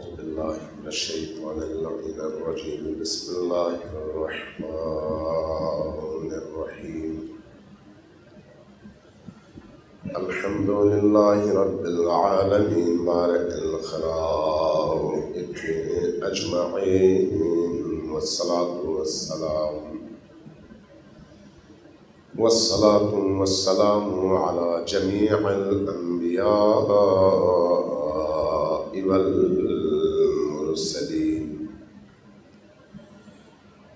أعوذ بالله من الشيطان اللعين الرجيم. بسم الله الرحمن الرحيم. الحمد لله رب العالمين بارئ الخلائق أجمعين، والصلاة والسلام على جميع الأنبياء والمرسلين،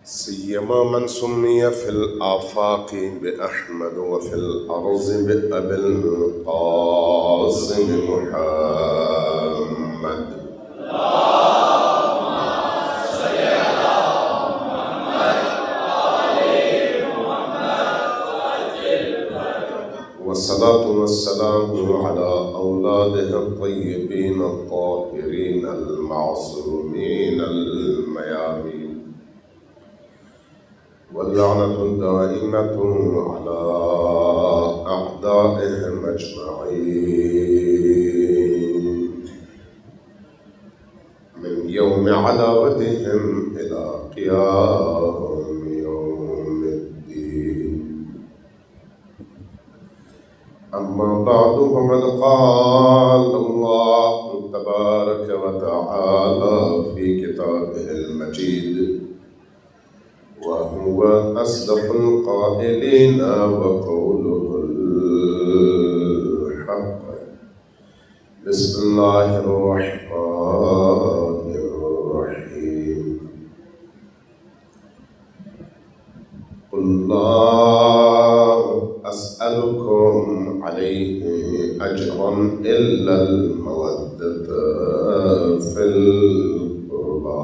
سيما من سمي في الآفاق بأحمد وفي الأرض بأبي القاسم محمد. والصلاة والسلام على أولاده الطيبين الطاهرين المعصومين الميامين، واللعنة الدائمة على أعدائهم أجمعين من يوم عداوتهم إلى قيام يوم الدين. أما بعد، فقد قال الله تبارك وتعالى في كتابه المجيد، وهو أصدق القائلين وقوله الحق. بسم الله الرحمن الرحيم. قل لا أسألكم عليه أجرا إلا المودة في القربى.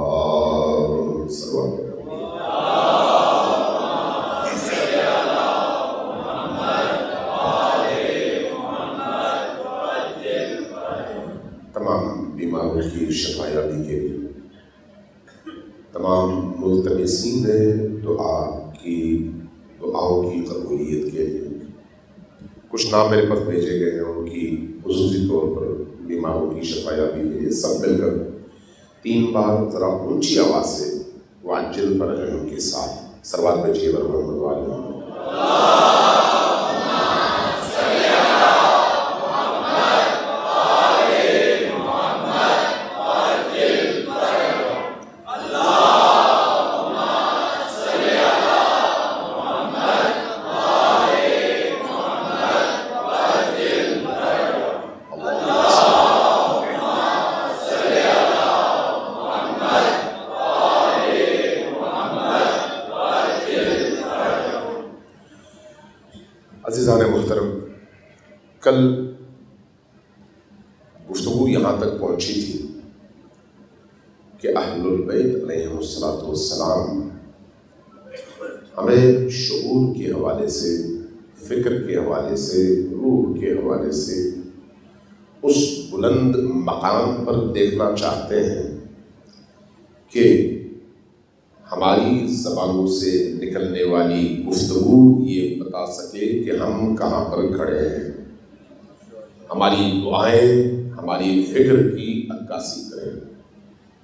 تمام بیماروں کی شفا یابی کے لیے تمام ملتمسین دعاؤں کی قبولیت کے لیے کچھ نام میرے پاس بھیجے گئے ہیں، ان کی خصوصی طور پر بیماروں کی شفا یابی کے لیے سب مل کر 3 بار ذرا اونچی آواز سے وعجل فرجهم کے ساتھ سروات بھیجیے محمد والے. عزیزان محترم، کل گفتگو یہاں تک پہنچی تھی کہ اہل البیت علیہم السلام ہمیں شعور کے حوالے سے، فکر کے حوالے سے، روح کے حوالے سے اس بلند مقام پر دیکھنا چاہتے ہیں کہ ہماری زبانوں سے نکلنے والی گفتگو یہ بتا سکے کہ ہم کہاں پر کھڑے ہیں، ہماری دعائیں ہماری فکر کی عکاسی کریں،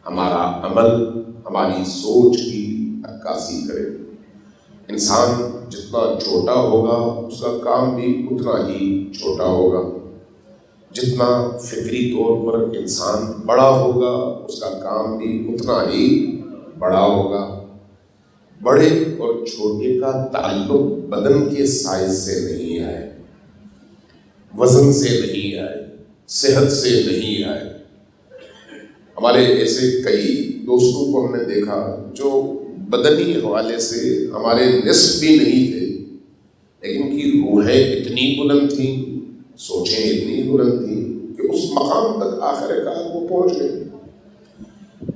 ہمارا عمل ہماری سوچ کی عکاسی کرے. انسان جتنا چھوٹا ہوگا اس کا کام بھی اتنا ہی چھوٹا ہوگا، جتنا فکری طور پر انسان بڑا ہوگا اس کا کام بھی اتنا ہی بڑا ہوگا. بڑے اور چھوٹے کا تعلق بدن کے سائز سے نہیں ہے، وزن سے نہیں ہے، صحت سے نہیں ہے. ہمارے ایسے کئی دوستوں کو ہم نے دیکھا جو بدنی حوالے سے ہمارے نصف بھی نہیں تھے، لیکن ان کی روحیں اتنی بلند تھیں، سوچیں اتنی بلند تھیں کہ اس مقام تک آخر کار وہ پہنچ گئے.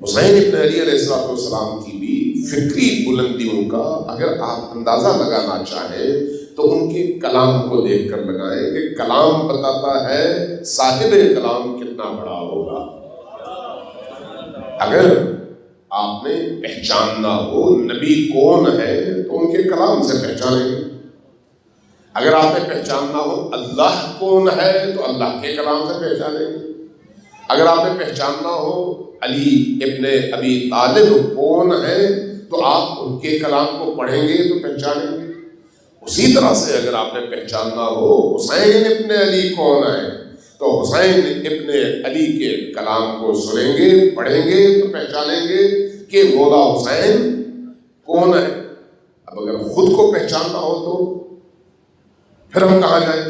حسین ابن علی علیہ السلام کی بھی فکری بلندیوں کا اگر آپ اندازہ لگانا چاہیں تو ان کے کلام کو دیکھ کر لگائیں کہ کلام بتاتا ہے صاحب کلام کتنا بڑا ہوگا. اگر آپ نے پہچاننا ہو نبی کون ہے تو ان کے کلام سے پہچانیں گے. اگر آپ نے پہچاننا ہو اللہ کون ہے تو اللہ کے کلام سے پہچانیں گے. اگر آپ نے پہچاننا ہو علی ابن ابی طالب کون ہے تو آپ ان کے کلام کو پڑھیں گے تو پہچانیں گے. اسی طرح سے اگر آپ نے پہچاننا ہو حسین ابن علی کون ہے تو حسین ابن علی کے کلام کو سنیں گے پڑھیں گے تو پہچانیں گے کہ مولا حسین کون ہے. اب اگر خود کو پہچاننا ہو تو پھر ہم کہاں جائیں؟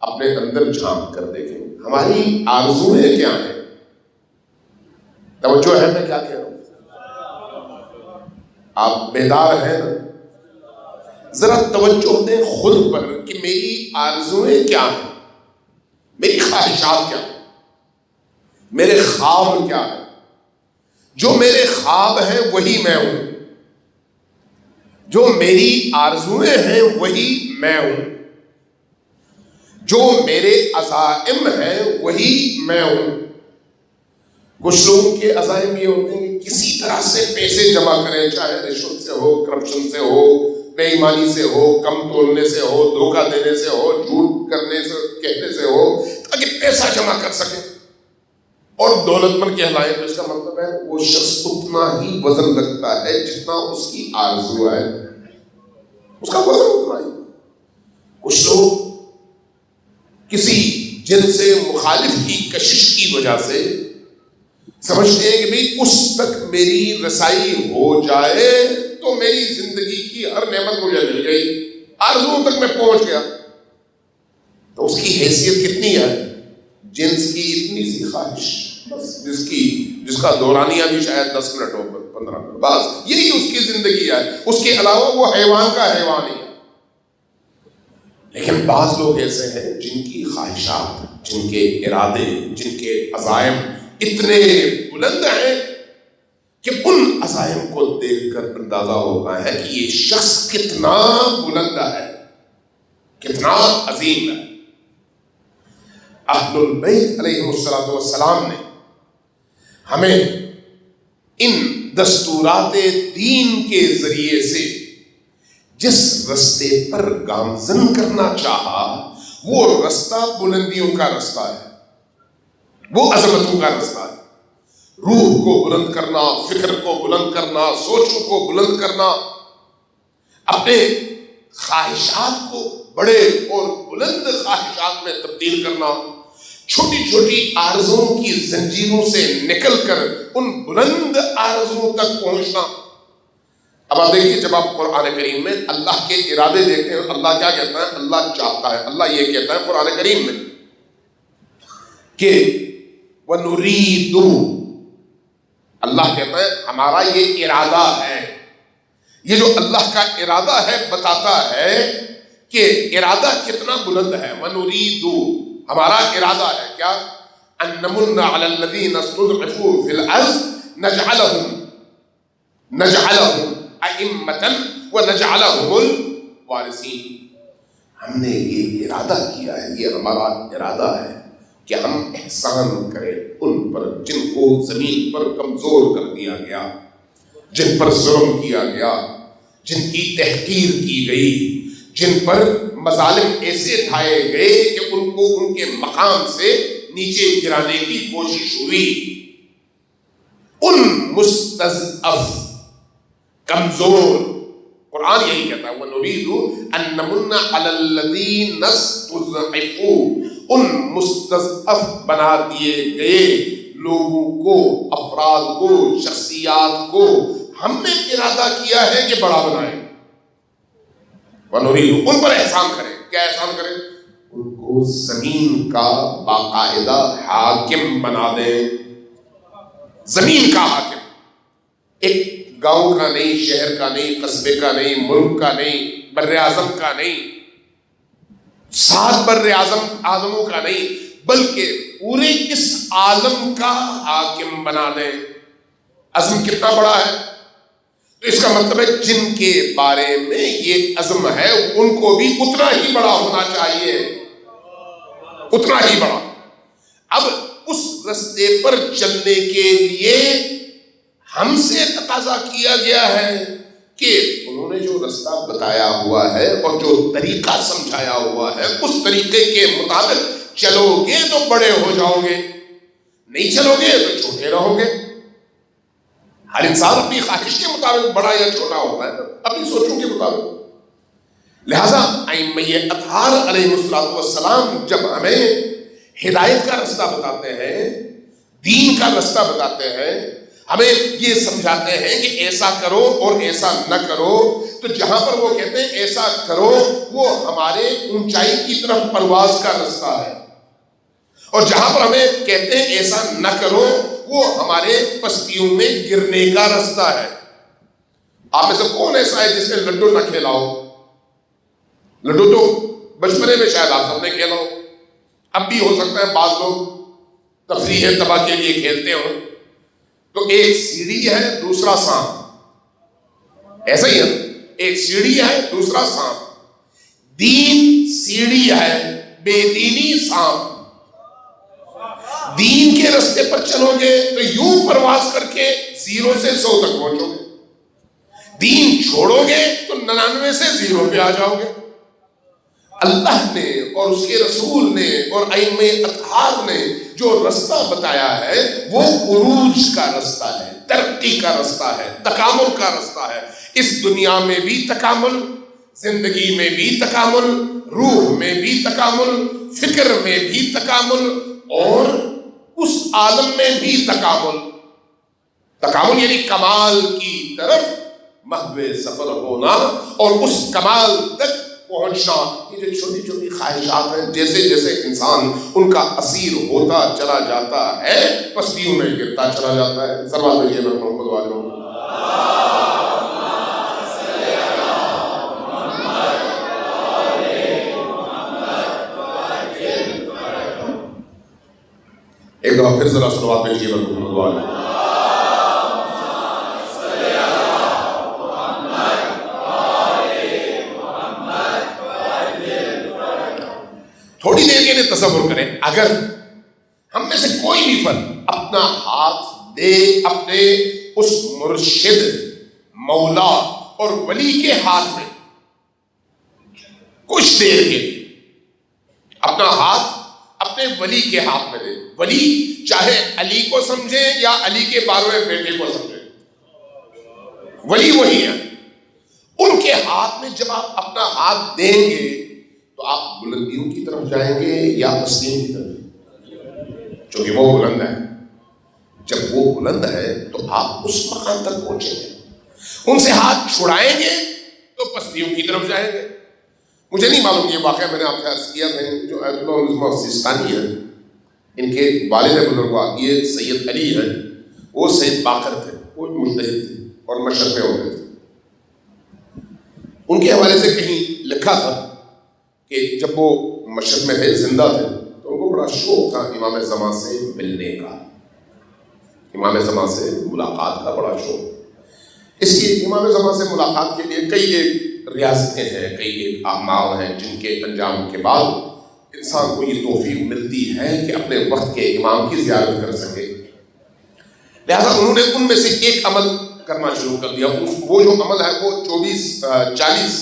اپنے اندر جھانک کر دیکھیں ہماری آرزویں کیا ہیں. توجہ ہے میں کیا کہہ رہا ہوں؟ آپ بیدار ہیں نا؟ ذرا توجہ دیں خود پر کہ میری آرزویں کیا ہیں، میری خواہشات کیا ہیں، میرے خواب کیا ہیں. جو میرے خواب ہیں وہی میں ہوں، جو میری آرزویں ہیں وہی میں ہوں، جو میرے عزائم ہیں وہی میں ہوں. کچھ لوگوں کے عزائم یہ ہوتے ہیں کہ کسی طرح سے پیسے جمع کریں، چاہے رشوت سے ہو، کرپشن سے ہو، بے ایمانی سے ہو، کم تولنے سے ہو، دھوکہ دینے سے ہو، جھوٹ کرنے سے کہنے سے ہو، تاکہ پیسہ جمع کر سکیں اور دولت مند کہلائیں. تو اس کا مطلب ہے وہ شخص اتنا ہی وزن رکھتا ہے جتنا اس کی آرزو ہے، اس کا وزن اتنا ہی. کچھ لوگ کسی جن سے مخالف کی کشش کی وجہ سے سمجھتے ہیں کہ بھئی اس تک میری رسائی ہو جائے تو میری زندگی کی ہر نعمت مجھے مل گئی، آرزوؤں تک میں پہنچ گیا. تو اس کی حیثیت کتنی ہے؟ جنس کی اتنی سی خواہش، بس جس کا دورانیہ بھی شاید 10 منٹ ہو، 15 منٹ، بس یہی اس کی زندگی ہے. اس کے علاوہ وہ حیوان کا حیوان ہی ہے. لیکن بعض لوگ ایسے ہیں جن کی خواہشات، جن کے ارادے، جن کے عزائم اتنے بلند ہیں کہ ان عزائم کو دیکھ کر اندازہ ہوتا ہے کہ یہ شخص کتنا بلند ہے، کتنا عظیم ہے. اہل البیت علیہ السلام نے ہمیں ان دستورات دین کے ذریعے سے جس رستے پر گامزن کرنا چاہا وہ رستہ بلندیوں کا رستہ ہے، وہ عظمتوں کا رستہ ہے. روح کو بلند کرنا، فکر کو بلند کرنا، سوچوں کو بلند کرنا، اپنے خواہشات کو بڑے اور بلند خواہشات میں تبدیل کرنا، چھوٹی چھوٹی آرزوؤں کی زنجیروں سے نکل کر ان بلند آرزوؤں تک پہنچنا. اب آپ دیکھیے جب آپ قرآن کریم میں اللہ کے ارادے دیکھتے ہیں، اللہ کیا کہتا ہے؟ اللہ چاہتا ہے. اللہ یہ کہتا ہے قرآن کریم میں کہ وَنُرِيدُ، اللہ کہتا ہے ہمارا یہ ارادہ ہے. یہ جو اللہ کا ارادہ ہے بتاتا ہے کہ ارادہ کتنا بلند ہے. وَنُرِيدُ، ہمارا ارادہ ہے کیا؟ أَن نَّمُنَّ عَلَى الَّذِينَ اسْتُضْعِفُوا فِي الْأَرْضِ نَجْعَلَهُمْ أَئِمَّةً وَنَجْعَلَهُمُ الْوَارِثِينَ. ہم نے یہ ارادہ کیا ہے، یہ ہمارا ارادہ ہے کہ ہم احسان کریں ان پر جن کو زمین پر کمزور کر دیا گیا، جن پر ظلم کیا گیا، جن کی تحقیر کی گئی، جن پر مظالم ایسے ڈھائے گئے کہ ان کو ان کے مقام سے نیچے گرانے کی کوشش ہوئی. ان مستضعف، کمزور، قرآن یہی کہتا ہے وَنُرِيدُ أَن نَّمُنَّ عَلَى الَّذِينَ اسْتُضْعِفُوا، ان مستضعف بنا دیے گئے لوگوں کو، افراد کو، شخصیات کو ہم نے ارادہ کیا ہے کہ بڑا بنائیں. وَنُرِيدُ، ان پر احسان کریں. کیا احسان کریں؟ ان کو زمین کا باقاعدہ حاکم بنا دیں. زمین کا حاکم، ایک گاؤں کا نہیں، شہر کا نہیں، قصبے کا نہیں، ملک کا نہیں، بر اعظم کا نہیں، 7 بر اعظموں کا نہیں، بلکہ پورے اس عالم کا حاکم بنا دیں. عزم کتنا بڑا ہے؟ تو اس کا مطلب ہے جن کے بارے میں یہ عزم ہے ان کو بھی اتنا ہی بڑا ہونا چاہیے، اتنا ہی بڑا. اب اس رستے پر چلنے کے لیے ہم سے تقاضا کیا گیا ہے کہ انہوں نے جو رستہ بتایا ہوا ہے اور جو طریقہ سمجھایا ہوا ہے اس طریقے کے مطابق چلو گے تو بڑے ہو جاؤ گے. نہیں چلو گے تو چھوٹے رہو گے. ہر انسان اپنی خواہش کے مطابق بڑا یا چھوٹا ہوتا ہے، اپنی سوچوں کے مطابق. لہذا ائمہ اطہار علیہ السلام جب ہمیں ہدایت کا رستہ بتاتے ہیں، دین کا رستہ بتاتے ہیں، ہمیں یہ سمجھاتے ہیں کہ ایسا کرو اور ایسا نہ کرو، تو جہاں پر وہ کہتے ہیں ایسا کرو وہ ہمارے اونچائی کی طرف پرواز کا رستہ ہے، اور جہاں پر ہمیں کہتے ہیں ایسا نہ کرو وہ ہمارے پستیوں میں گرنے کا رستہ ہے. آپ میں سے کون ایسا ہے جس نے لڈو نہ کھیلا ہو؟ لڈو تو بچپنے میں شاید آپ سب نے کھیلا ہو، اب بھی ہو سکتا ہے بعض لوگ تفریح تباہ کے لیے کھیلتے ہو. تو ایک سیڑھی ہے دوسرا سانپ، ایسا ہی ہے، ایک سیڑھی ہے دوسرا سانپ. دین سیڑھی ہے، بے دینی سانپ. دین کے رستے پر چلو گے تو یوں پرواز کر کے 0 سے 100 تک پہنچو گے. دین چھوڑو گے تو 99 سے 0 پہ آ جاؤ گے. اللہ نے اور اس کے رسول نے اور ائمہ اطہار نے جو رستہ بتایا ہے وہ عروج کا رستہ ہے، ترقی کا رستہ ہے، تکامل کا رستہ ہے. اس دنیا میں بھی تکامل، زندگی میں بھی تکامل، روح میں بھی تکامل، فکر میں بھی تکامل، اور اس عالم میں بھی تکامل. تکامل یعنی کمال کی طرف محو سفر ہونا اور اس کمال تک پہنچنا. یہ جو چھوٹی چھوٹی خواہشات ہیں، جیسے جیسے انسان ان کا اسیر ہوتا چلا جاتا ہے پستیوں میں گرتا چلا جاتا ہے. سلوات بھیجیے محمد والوں. ایک دفعہ پھر ذرا سلوات بھیجیے محمد والوں. تھوڑی دیر کے لیے تصور کریں، اگر ہم میں سے کوئی بھی فرد اپنا ہاتھ دے اپنے اس مرشد، مولا اور ولی کے ہاتھ میں، کچھ دیر کے لیے اپنا ہاتھ اپنے ولی کے ہاتھ میں دے. ولی چاہے علی کو سمجھے یا علی کے 12ویں بیٹے کو سمجھے، ولی وہی ہے. ان کے ہاتھ میں جب آپ اپنا ہاتھ دیں گے تو آپ بلندیوں کی طرف جائیں گے یا پستیوں کی طرف؟ چونکہ وہ بلند ہے. جب وہ بلند ہے تو آپ اس مقام تک پہنچیں گے. ان سے ہاتھ چھڑائیں گے تو پستیوں کی طرف جائیں گے. مجھے نہیں معلوم یہ واقعہ میں نے آپ سے عرض کیا تھا، جو ایت اللہ نظمہ سیستانی ہے، ان کے والد بزرگوار یہ سید علی ہیں، وہ سید باقر تھے، وہ مجتہد تھے اور مشرق میں ہوتے تھے. ان کے حوالے سے کہیں لکھا تھا کہ جب وہ مشرق میں تھے، زندہ تھے، تو ان کو بڑا شوق تھا امام زمان سے ملنے کا، امام زمان سے ملاقات کا بڑا شوق. اس لیے امام زمان سے ملاقات کے لیے کئی ایک ریاستیں ہیں، کئی ایک اعمال ہیں جن کے انجام کے بعد انسان کو یہ توفیق ملتی ہے کہ اپنے وقت کے امام کی زیارت کر سکے. لہذا انہوں نے ان میں سے ایک عمل کرنا شروع کر دیا. وہ جو عمل ہے وہ 40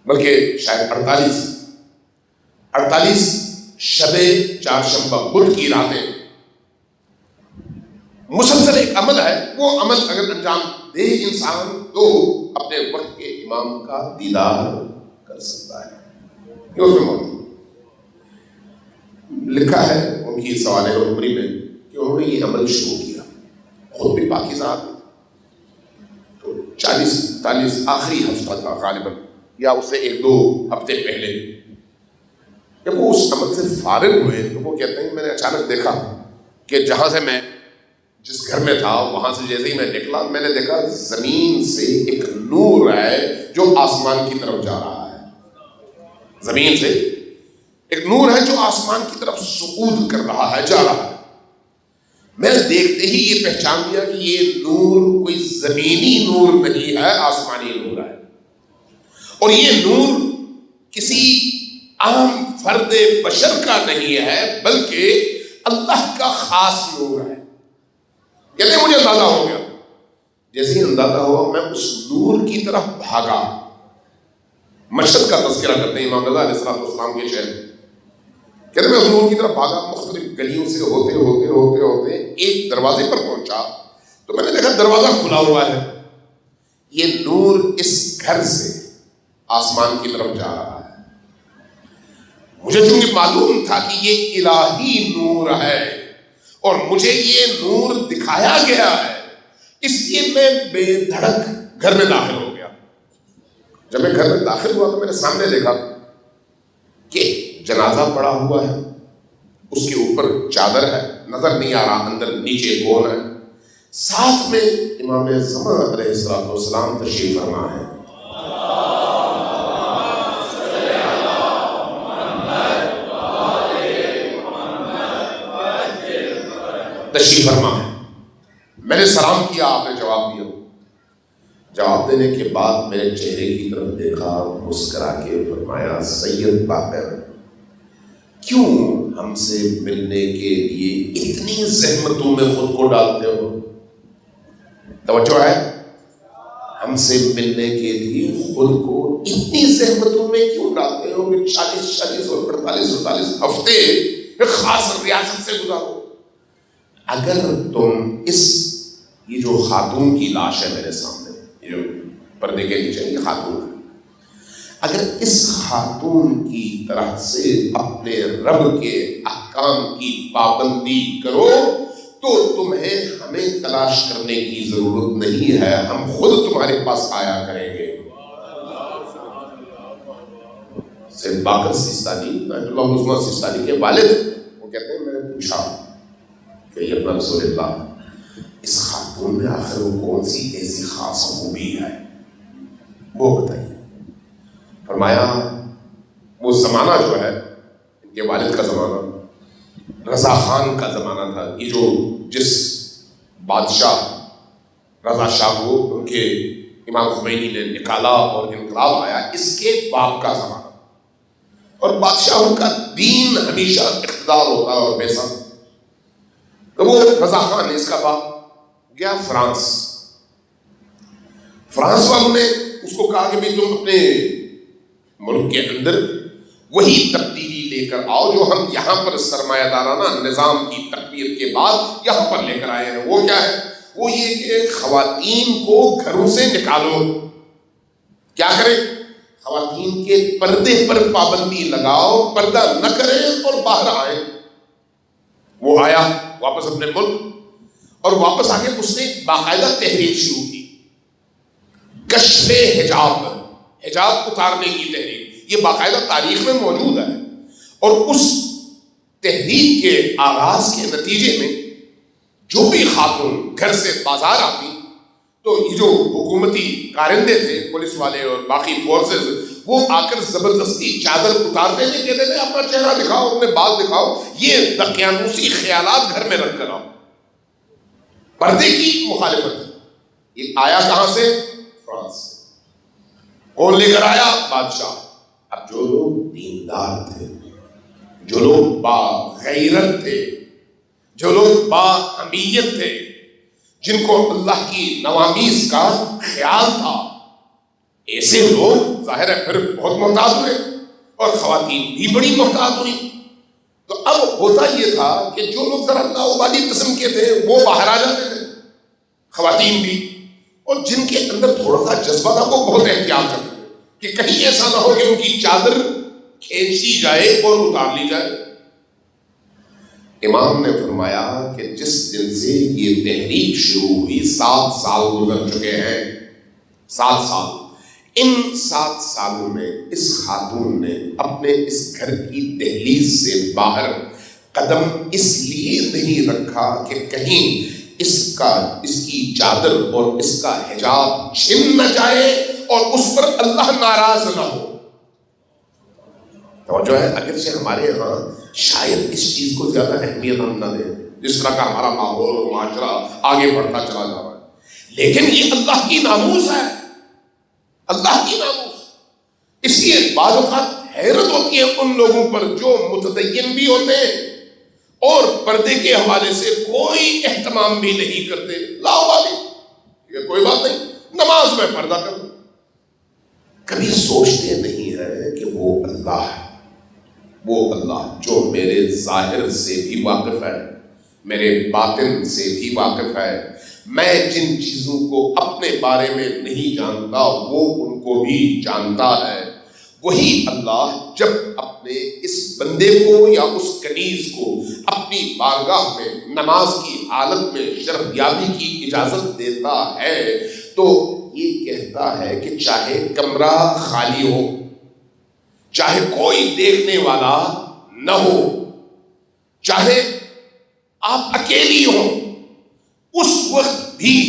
بلکہ شاید 48 شب چہارشنبہ بدھ کی راتیں مسلسل ایک عمل ہے. وہ عمل اگر انجام دے انسان تو اپنے وقت کے امام کا دیدار کر سکتا ہے. یہ اس میں موجود لکھا ہے ان کی سوانح عمری میں کہ انہوں نے یہ عمل شروع کیا، خود بھی پاکیزہ آدمی. تو 40 آخری ہفتہ تھا غالباً، یا اس سے 1-2 ہفتے پہلے، جب وہ اس عمل سے فارغ ہوئے تو وہ کہتے ہیں میں نے اچانک دیکھا کہ جہاں سے میں جس گھر میں تھا وہاں سے جیسے ہی میں نکلا میں نے دیکھا زمین سے ایک نور ہے جو آسمان کی طرف جا رہا ہے. زمین سے ایک نور ہے جو آسمان کی طرف صعود کر رہا ہے، جا رہا ہے. میں نے دیکھتے ہی یہ پہچان لیا کہ یہ نور کوئی زمینی نور نہیں ہے، آسمانی نور ہے. اور یہ نور کسی عام فرد بشر کا نہیں ہے بلکہ اللہ کا خاص نور ہے. کہتے مجھے اندازہ ہو گیا، جیسے ہی اندازہ ہوا میں اس نور کی طرف بھاگا. مشہد کا تذکرہ کرتے ہیں امام رضا علیہ السلام کے شہر. کہتے میں حضور کی طرف بھاگا، مختلف گلیوں سے ہوتے ہوتے ہوتے ہوتے ایک دروازے پر پہنچا تو میں نے دیکھا دروازہ کھلا ہوا ہے، یہ نور اس گھر سے آسمان کی طرف جا رہا ہے۔ مجھے چونکہ معلوم تھا کہ یہ الہی نور ہے اور مجھے یہ نور دکھایا گیا ہے، اس لیے میں بے دھڑک گھر میں داخل ہو گیا۔ جب میں گھر میں داخل ہوا تو میں نے سامنے دیکھا کہ جنازہ پڑا ہوا ہے، اس کے اوپر چادر ہے، نظر نہیں آ رہا اندر نیچے کون ہے، ساتھ میں امام زمان علیہ السلام تشریف فرما ہے۔ تشریف فرما ہے۔ میں نے سلام کیا، آپ نے جواب دیا۔ جواب دینے کے بعد میرے چہرے کی طرف دیکھا، مسکرا کے فرمایا سید باقر کیوں ہم سے ملنے کے لیے اتنی زحمتوں میں خود کو ڈالتے ہو؟ توجہ ہے، ہم سے ملنے کے لیے خود کو اتنی زحمتوں میں کیوں ڈالتے ہو کہ 40 اور 48 ہفتے ایک خاص ریاست سے گزارو؟ اگر تم یہ جو خاتون کی لاش ہے میرے سامنے، یہ جو پردے کے نیچے یہ خاتون ہے، اگر اس خاتون کی طرح سے اپنے رب کے احکام کی پابندی کرو تو تمہیں ہمیں تلاش کرنے کی ضرورت نہیں ہے، ہم خود تمہارے پاس آیا کریں گے۔ سید باقر سیستانی، نایت اللہ عثمان سیستانی کے والد، وہ کہتے ہیں میں نے پوچھا کہ یہ اپنا رسول اللہ اس خاتون میں آخر وہ کون سی ایسی خاص خوبی ہے، وہ بتائیے۔ فرمایا وہ زمانہ جو ہے ان کے والد کا زمانہ رضا خان کا زمانہ تھا، یہ جو جس بادشاہ رضا شاہ کو ان کے امام خمینی نے نکالا اور انقلاب آیا، اس کے باپ کا زمانہ، اور بادشاہوں کا دین ہمیشہ اقتدار ہوتا ہے اور پیسہ۔ تو وہ رضا خان اس کا باپ گیا فرانس والوں نے اس کو کہا کہ بھئی تم اپنے ملک کے اندر وہی تبدیلی لے کر آؤ جو ہم یہاں پر سرمایہ دارانہ نظام کی تقویت کے بعد یہاں پر لے کر آئے ہیں۔ وہ کیا ہے؟ وہ یہ کہ خواتین کو گھروں سے نکالو۔ کیا کریں؟ خواتین کے پردے پر پابندی لگاؤ، پردہ نہ کریں اور باہر آئیں۔ وہ آیا واپس اپنے ملک، اور واپس آ کے اس نے باقاعدہ تحریک شروع کی، کشف حجاب اتارنے کی تحریک، یہ باقاعدہ تاریخ میں موجود ہے۔ اور اس تحریک کے آغاز کے نتیجے میں جو بھی خاتون گھر سے بازار آتی تو یہ جو حکومتی کارندے تھے، پولیس والے اور باقی فورسز، وہ آ کر زبردستی چادر اتارتے تھے، کہتے تھے اپنا چہرہ دکھاؤ، اپنے بال دکھاؤ، یہ دقیانوسی خیالات گھر میں رکھ کر آؤ۔ پردے کی مخالفت یہ آیا کہاں سے؟ فرانس سے۔ کون لے کر آیا؟ بادشاہ۔ اب جو لوگ دیندار تھے، جو لوگ با غیرت تھے، جو لوگ با امیت تھے، جن کو اللہ کی نوامیز کا خیال تھا، ایسے لوگ ظاہر ہے پھر بہت محتاط ہوئے اور خواتین بھی بڑی محتاط ہوئی۔ تو اب ہوتا یہ تھا کہ جو لوگ ذرا لاؤبالی قسم کے تھے وہ باہر آ جاتے تھے، خواتین بھی، اور جن کے اندر تھوڑا سا جذبہ تھا وہ بہت احتیاط کرتے تھے کہ کہیں ایسا نہ ہو کہ ان کی چادر کھینچی جائے اور اتار لی جائے۔ امام نے فرمایا کہ جس دن سے یہ تحریک شروع ہوئی 7 سال گزر چکے ہیں، 7 سال۔ ان 7 سالوں میں اس خاتون نے اپنے اس گھر کی دہلیز سے باہر قدم اس لیے نہیں رکھا کہ کہیں اس کی چادر اور اس کا حجاب چھن نہ جائے اور اس پر اللہ ناراض نہ ہو۔ توجہ ہے، اگرچہ ہمارے ہاں شاید اس چیز کو زیادہ اہمیت ہم نہ دیں، جس طرح کا ہمارا ماحول اور معاشرہ آگے بڑھتا چلا جا رہا ہے، لیکن یہ اللہ کی ناموس ہے، اللہ کی ناموس۔ اس لیے بعض اوقات حیرت ہوتی ہے ان لوگوں پر جو متدین بھی ہوتے ہیں اور پردے کے حوالے سے کوئی اہتمام بھی نہیں کرتے، لاؤبالی، یہ کوئی بات نہیں، نماز میں پردہ کر دو۔ کبھی سوچتے نہیں ہے کہ وہ اللہ ہے، وہ اللہ جو میرے ظاہر سے بھی واقف ہے، میرے باطن سے بھی واقف ہے، میں جن چیزوں کو اپنے بارے میں نہیں جانتا وہ ان کو بھی جانتا ہے، وہی اللہ جب اپنے اس بندے کو یا اس کنیز کو اپنی بارگاہ میں نماز کی حالت میں شرف یابی کی اجازت دیتا ہے تو یہ کہتا ہے کہ چاہے کمرہ خالی ہو، چاہے کوئی دیکھنے والا نہ ہو، چاہے آپ اکیلی ہو، اس وقت بھی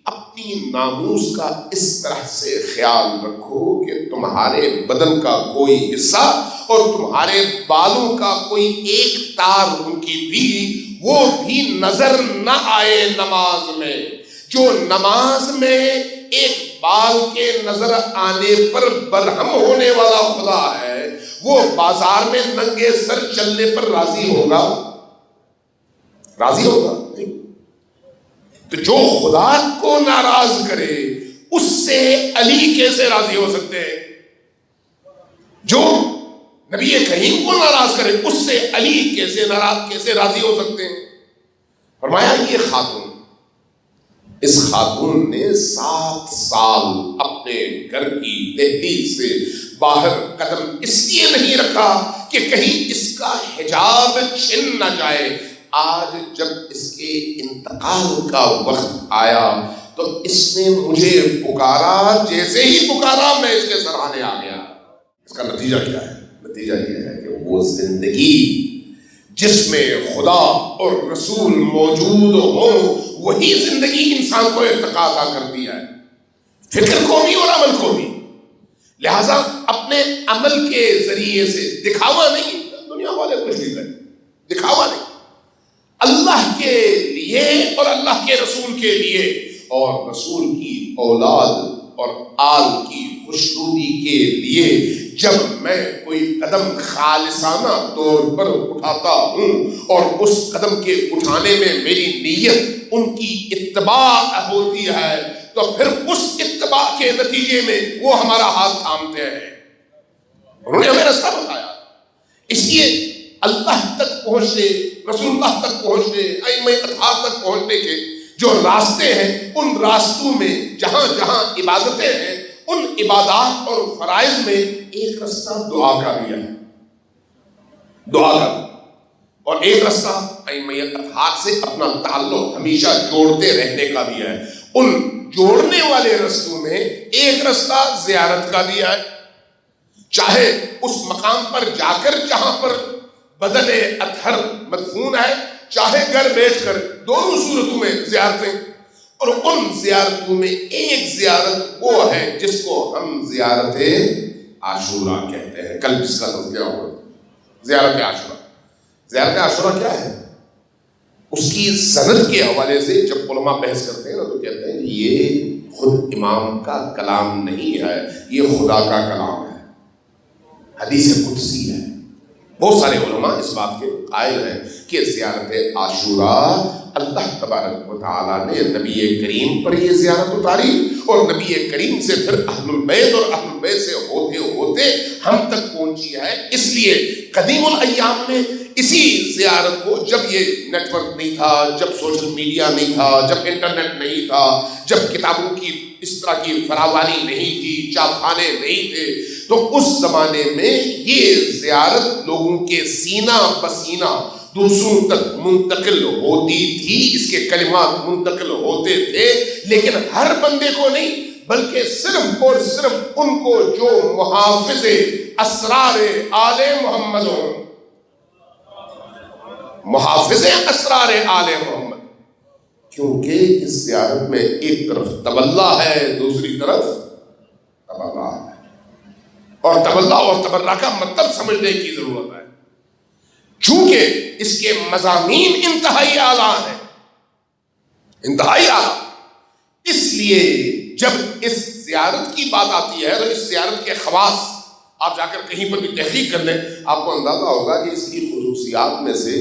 اپنی ناموس کا اس طرح سے خیال رکھو کہ تمہارے بدن کا کوئی حصہ اور تمہارے بالوں کا کوئی ایک تار ان کی بھی وہ بھی نظر نہ آئے نماز میں۔ جو نماز میں ایک بال کے نظر آنے پر برہم ہونے والا خدا ہے، وہ بازار میں ننگے سر چلنے پر راضی ہوگا؟ راضی ہوگا نہیں۔ تو جو خدا کو ناراض کرے اس سے علی کیسے راضی ہو سکتے ہیں؟ جو نبی کریم کو ناراض کرے اس سے علی کیسے راضی ہو سکتے ہیں؟ فرمایا یہ خاتون، اس خاتون نے 7 سال اپنے گھر کی دہلیز سے باہر قدم اس لیے نہیں رکھا کہ کہیں اس کا حجاب چھن نہ جائے۔ آج جب اس کے انتقال کا وقت آیا تو اس نے مجھے پکارا، جیسے ہی پکارا میں اس کے سرانے آ گیا۔ اس کا نتیجہ کیا ہے؟ نتیجہ یہ ہے کہ وہ زندگی جس میں خدا اور رسول موجود ہو، وہی زندگی انسان کو ارتقا عطا کرتی ہے، فکر کو بھی اور عمل کو بھی۔ لہذا اپنے عمل کے ذریعے سے دکھاوا نہیں، دنیا والے کچھ نہیں کریں، دکھاوا نہیں، اللہ کے لیے اور اللہ کے رسول کے لیے اور رسول کی اولاد اور آل کی خوشنودی کے لیے جب میں کوئی قدم خالصانہ طور پر اٹھاتا ہوں اور اس قدم کے اٹھانے میں میری نیت ان کی اتباع ہوتی ہے تو پھر اس اتباع کے نتیجے میں وہ ہمارا ہاتھ تھامتے ہیں۔ انہوں نے ہمیں راستہ بتایا، اس لیے اللہ تک پہنچنے، رسول اللہ تک پہنچنے، ائمہ اطہار تک پہنچنے کے جو راستے ہیں، ان راستوں میں جہاں جہاں عبادتیں ہیں، ان عبادات اور فرائض میں ایک راستہ دعا کا بھی ہے، دعا کا بھی، اور ایک راستہ ائمہ اطہار سے اپنا تعلق ہمیشہ جوڑتے رہنے کا بھی ہے۔ ان جوڑنے والے رستوں میں ایک راستہ زیارت کا بھی ہے، چاہے اس مقام پر جا کر جہاں پر بدن اطہر مدفون ہے، چاہے گھر بیٹھ کر، دونوں صورتوں میں زیارتیں۔ اور ان زیارتوں میں ایک زیارت وہ ہے جس کو ہم زیارت عاشورہ کہتے ہیں، کل جس کا تذکرہ ہوا، زیارت عاشورہ۔ زیارت عاشورہ کیا ہے؟ اس کی سند کے حوالے سے جب علماء بحث کرتے ہیں تو کہتے ہیں یہ خود امام کا کلام نہیں ہے، یہ خدا کا کلام ہے، حدیث قدسی ہے۔ بہت سارے علماء اس بات کے قائل ہیں کہ زیارت عاشوراء اللہ تبارک و تعالیٰ نے نبی کریم پر یہ زیارت اتاری اور نبی کریم سے پھر اہل البیت اور اہل البیت سے ہوتے ہوتے ہم تک پہنچی ہے۔ اس لیے قدیم الایام میں اسی زیارت کو، جب یہ نیٹ ورک نہیں تھا، جب سوشل میڈیا نہیں تھا، جب انٹرنیٹ نہیں تھا، جب کتابوں کی اس طرح کی فراوانی نہیں تھی، چھاپ خانے نہیں تھے، تو اس زمانے میں یہ زیارت لوگوں کے سینہ بسینہ دوسروں تک منتقل ہوتی تھی، اس کے کلمات منتقل ہوتے تھے، لیکن ہر بندے کو نہیں، بلکہ صرف اور صرف ان کو جو محافظ اسرار آل محمد ہوں، محافظ اسرار آل محمد، کیونکہ اس زیارت میں ایک طرف تبلا ہے، دوسری طرف تبرع ہے، اور تبلا اور تبرع کا مطلب سمجھنے کی ضرورت ہے، چونکہ اس کے مضامین انتہائی اعلیٰ ہیں، انتہائی اعلیٰ۔ اس لیے جب اس زیارت کی بات آتی ہے تو اس زیارت کے خواص، آپ جا کر کہیں پر بھی تحقیق کر لیں، آپ کو اندازہ ہوگا کہ اس کی خصوصیات میں سے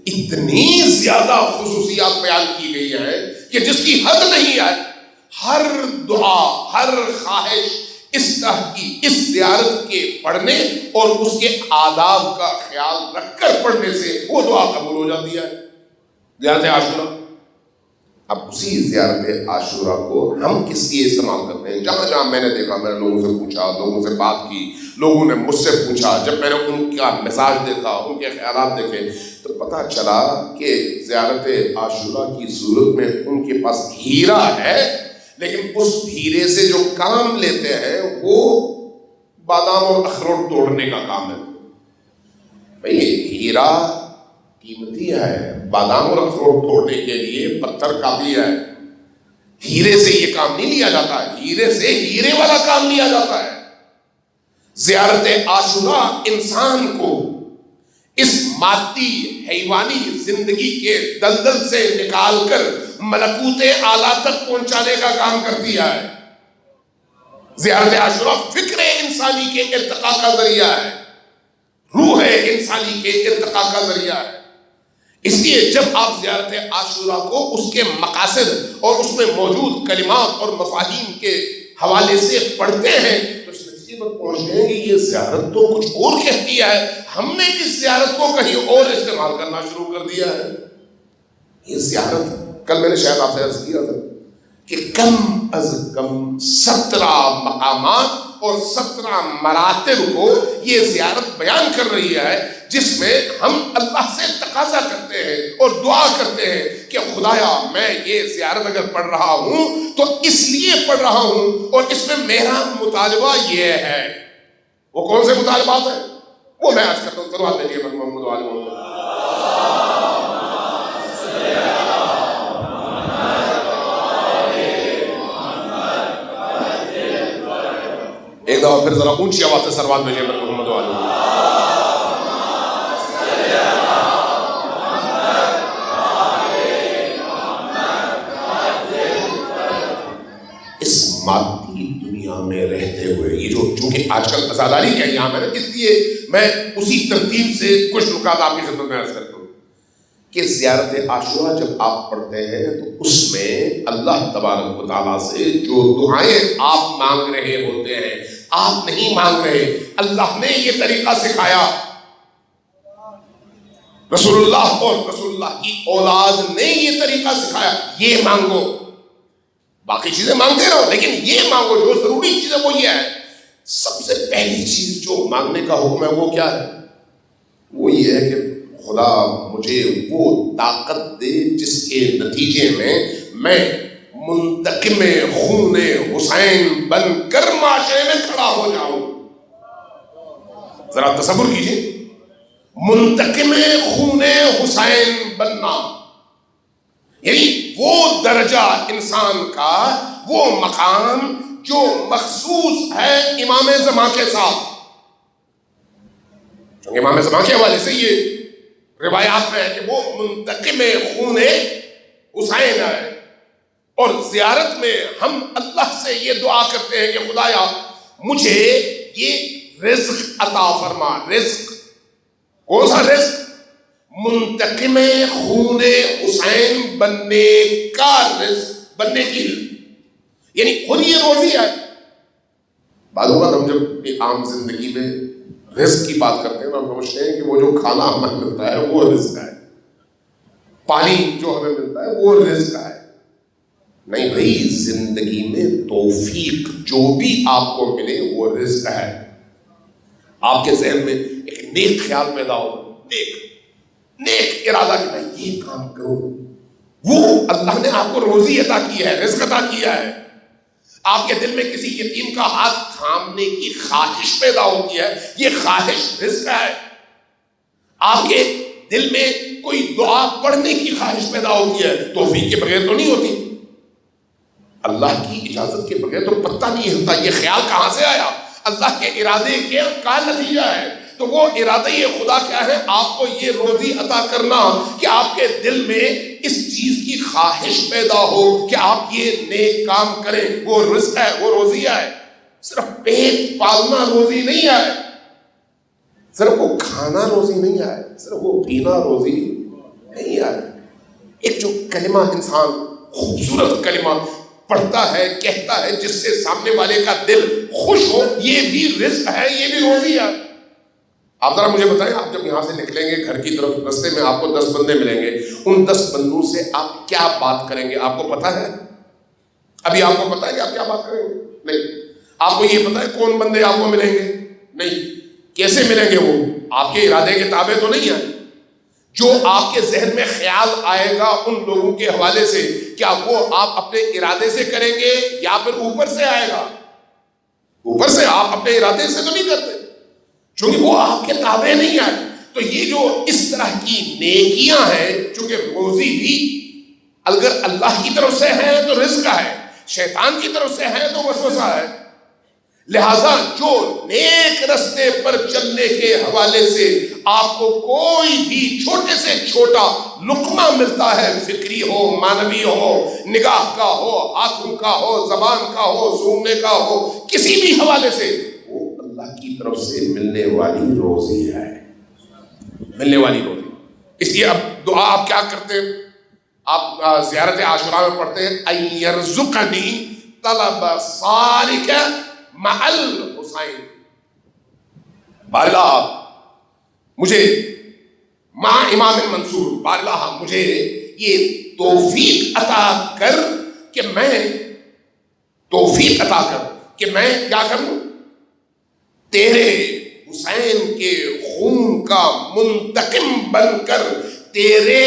اتنی زیادہ خصوصیات بیان کی گئی ہیں کہ جس کی حد نہیں ہے۔ ہر دعا، ہر خواہش اس طرح کی اس زیارت کے پڑھنے اور اس کے آداب کا خیال رکھ کر پڑھنے سے وہ دعا قبول ہو جاتی ہے. زیارت عاشورہ. اب اسی زیارت عاشورہ کو ہم کس لیے استعمال کرتے ہیں؟ جہاں جہاں میں نے دیکھا، میں نے لوگوں سے پوچھا، لوگوں سے بات کی، لوگوں نے مجھ سے پوچھا، جب میں نے ان کا مزاج دیکھا، ان کے خیالات دیکھے، تو پتہ چلا کہ زیارت عاشورہ کی صورت میں ان کے پاس ہیرا ہے، لیکن اس ہیرے سے جو کام لیتے ہیں وہ بادام اور اخروٹ توڑنے کا کام ہے. بھئی ہیرا قیمتی ہے، بادام اور اخروٹ توڑنے کے لیے پتھر کافی ہے. ہیرے سے یہ کام نہیں لیا جاتا، ہیرے سے ہیرے والا کام لیا جاتا ہے. زیارت عاشورہ انسان کو اس مادی حیوانی زندگی کے دلدل سے نکال کر ملکوت اعلیٰ تک پہنچانے کا کام کرتی ہے. زیارت عاشورہ فکر انسانی کے ارتقاء کا ذریعہ ہے، روح انسانی کے ارتقاء کا ذریعہ ہے. اس لیے جب آپ زیارت عاشورہ کو اس کے مقاصد اور اس میں موجود کلمات اور مفاہیم کے حوالے سے پڑھتے ہیں تو اس نتیجے پر پہنچتے ہیں کہ یہ زیارت تو کچھ اور کہتی ہے، ہم نے اس زیارت کو کہیں اور استعمال کرنا شروع کر دیا ہے. یہ زیارت، کل میں نے شاید آپ سے عرض کیا تھا کہ کم از کم 17 مقامات اور 17 مراتب کو یہ زیارت بیان کر رہی ہے، جس میں ہم اللہ سے تقاضا کرتے ہیں اور دعا کرتے ہیں کہ خدایا میں یہ زیارت اگر پڑھ رہا ہوں تو اس لیے پڑھ رہا ہوں، اور اس میں میرا مطالبہ یہ ہے. وہ کون سے مطالبات ہیں؟ وہ میں آج کرتا ہوں. صلوات بھیجیے محمد وآل محمد. ایک دفعہ پھر ذرا اونچی آواز سے صلوات بھیجیے محمد وآل محمد. مادی دنیا میں رہتے ہوئے یہ جو چونکہ آج کل ازاداری کا ایام ہے نا، اس لیے میں اسی ترتیب سے کچھ نکات آپ کی خدمت میں عرض کرتا ہوں کہ زیارت عاشورہ جب آپ پڑھتے ہیں تو اس میں اللہ تبارک و تعالیٰ سے جو دعائیں آپ مانگ رہے ہوتے ہیں، آپ نہیں مانگ رہے، اللہ نے یہ طریقہ سکھایا. رسول اللہ اور رسول اللہ کی اولاد نے یہ طریقہ سکھایا، یہ مانگو. باقی چیزیں مانگتے رہو لیکن یہ مانگو، جو ضروری چیز ہے وہ یہ ہے. سب سے پہلی چیز جو مانگنے کا حکم ہے وہ کیا ہے؟ وہ یہ ہے کہ خدا مجھے وہ طاقت دے جس کے نتیجے میں منتقم خون حسین بن کر معاشرے میں کھڑا ہو جاؤں. ذرا تصور کیجئے، منتقم خون حسین بننا، یعنی وہ درجہ انسان کا، وہ مقام جو مخصوص ہے امام زمان کے ساتھ. چونکہ امام زمان کے حوالے سے یہ روایات میں ہے کہ وہ منتقم خون حسین ہے. اور زیارت میں ہم اللہ سے یہ دعا کرتے ہیں کہ خدایا مجھے یہ رزق عطا فرما. رزق کون سا رزق؟ منتقم خون حسین بننے کا رزق، بننے کی، یعنی خود یہ روزی ہے. بعض اوقات ہم جب عام زندگی میں رزق کی بات کرتے ہیں تو ہم سمجھتے ہیں کہ وہ جو کھانا ہمیں ملتا ہے وہ رزق ہے، پانی جو ہمیں ملتا ہے وہ رزق ہے. نہیں بھائی، زندگی میں توفیق جو بھی آپ کو ملے وہ رزق ہے. آپ کے ذہن میں ایک نیک خیال پیدا ہو، نیک ارادہ کہ میں یہ کام کروں، وہ اللہ نے آپ کو روزی عطا کی ہے، رزق عطا کیا ہے. آپ کے دل میں کسی یتیم کا ہاتھ تھامنے کی خواہش پیدا ہوتی ہے، یہ خواہش رزق ہے. آپ کے دل میں کوئی دعا پڑھنے کی خواہش پیدا ہوتی ہے، توفیق کے بغیر تو نہیں ہوتی، اللہ کی اجازت کے بغیر تو پتہ نہیں ہلتا. یہ خیال کہاں سے آیا؟ اللہ کے ارادے کے کا نتیجہ ہے. تو وہ ارادہ خدا کیا ہے؟ آپ کو یہ روزی عطا کرنا کہ آپ کے دل میں اس چیز کی خواہش پیدا ہو کہ آپ یہ نیک کام کریں. وہ رزق ہے، وہ روزی ہے. صرف پیٹ پالنا روزی نہیں ہے، صرف وہ کھانا روزی نہیں ہے، صرف وہ پینا روزی نہیں ہے. ایک جو کلمہ انسان، خوبصورت کلمہ پڑھتا ہے، کہتا ہے، جس سے سامنے والے کا دل خوش ہو، یہ بھی رزق ہے، یہ بھی روزی ہے۔ آپ ذرا مجھے بتائیں، آپ جب یہاں سے نکلیں گے گھر کی طرف، رستے میں آپ کو 10 بندے ملیں گے، ان 10 بندوں سے آپ کیا بات کریں گے؟ آپ کو پتا ہے؟ ابھی آپ کو پتا ہے کہ آپ کیا بات کریں گے؟ نہیں۔ آپ کو یہ پتا ہے کون بندے آپ کو ملیں گے؟ نہیں۔ کیسے ملیں گے؟ وہ آپ کے ارادے کے تابع تو نہیں ہے۔ جو آپ کے ذہن میں خیال آئے گا ان لوگوں کے حوالے سے، کیا وہ آپ اپنے ارادے سے کریں گے یا پھر اوپر سے آئے گا؟ اوپر سے۔ آپ اپنے ارادے سے تو نہیں کرتے، چونکہ وہ آپ کے تابع نہیں آئے۔ تو یہ جو اس طرح کی نیکیاں ہیں، چونکہ روزی بھی اگر اللہ کی طرف سے ہے تو رزق ہے، شیطان کی طرف سے ہے تو وسوسہ ہے۔ لہذا جو نیک رستے پر چلنے کے حوالے سے آپ کو کوئی بھی چھوٹے سے چھوٹا لقمہ ملتا ہے، فکری ہو، معنوی ہو، نگاہ کا ہو، ہاتھوں کا ہو، زبان کا ہو، سونگنے کا ہو، کسی بھی حوالے سے، وہ اللہ کی طرف سے ملنے والی روزی ہے، ملنے والی روزی۔ اس لیے اب دعا آپ کیا کرتے ہیں؟ آپ زیارت عاشوراء میں پڑھتے ہیں ان یرزقنی طلب صالک مع الحسین، باراللہ مجھے مع امام منصور، باراللہ مجھے یہ توفیق عطا کر کہ میں، توفیق عطا کر کہ میں کیا کروں؟ تیرے حسین کے خون کا منتقم بن کر تیرے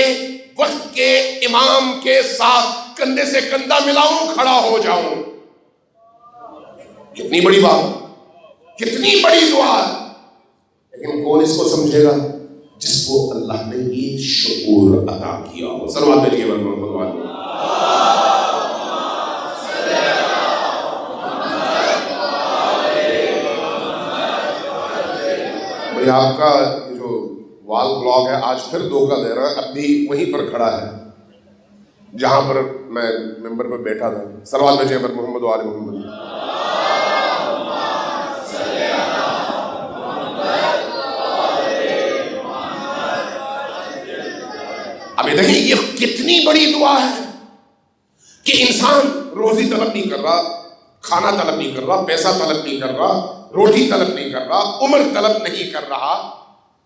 وقت کے امام کے ساتھ کندھے سے کندھا ملاؤں، کھڑا ہو جاؤں۔ کتنی بڑی بات، کتنی بڑی دعا۔ لیکن کون اس کو سمجھے گا؟ جس کو اللہ نے یہ شعور عطا کیا ہو۔ صلوات علیہ وسلم۔ بھئی آپ کا جو وال بلاگ ہے آج پھر دھوکہ دے رہا ہے، اب بھی وہیں پر کھڑا ہے جہاں پر میں ممبر پر بیٹھا تھا۔ صلوات بھیجیں پر محمد و آل محمد۔ ابھی دیکھیں یہ کتنی بڑی دعا ہے کہ انسان روزی طلب نہیں کر رہا، کھانا طلب نہیں کر رہا، پیسہ طلب نہیں کر رہا، روٹی طلب نہیں کر رہا، عمر طلب نہیں کر رہا،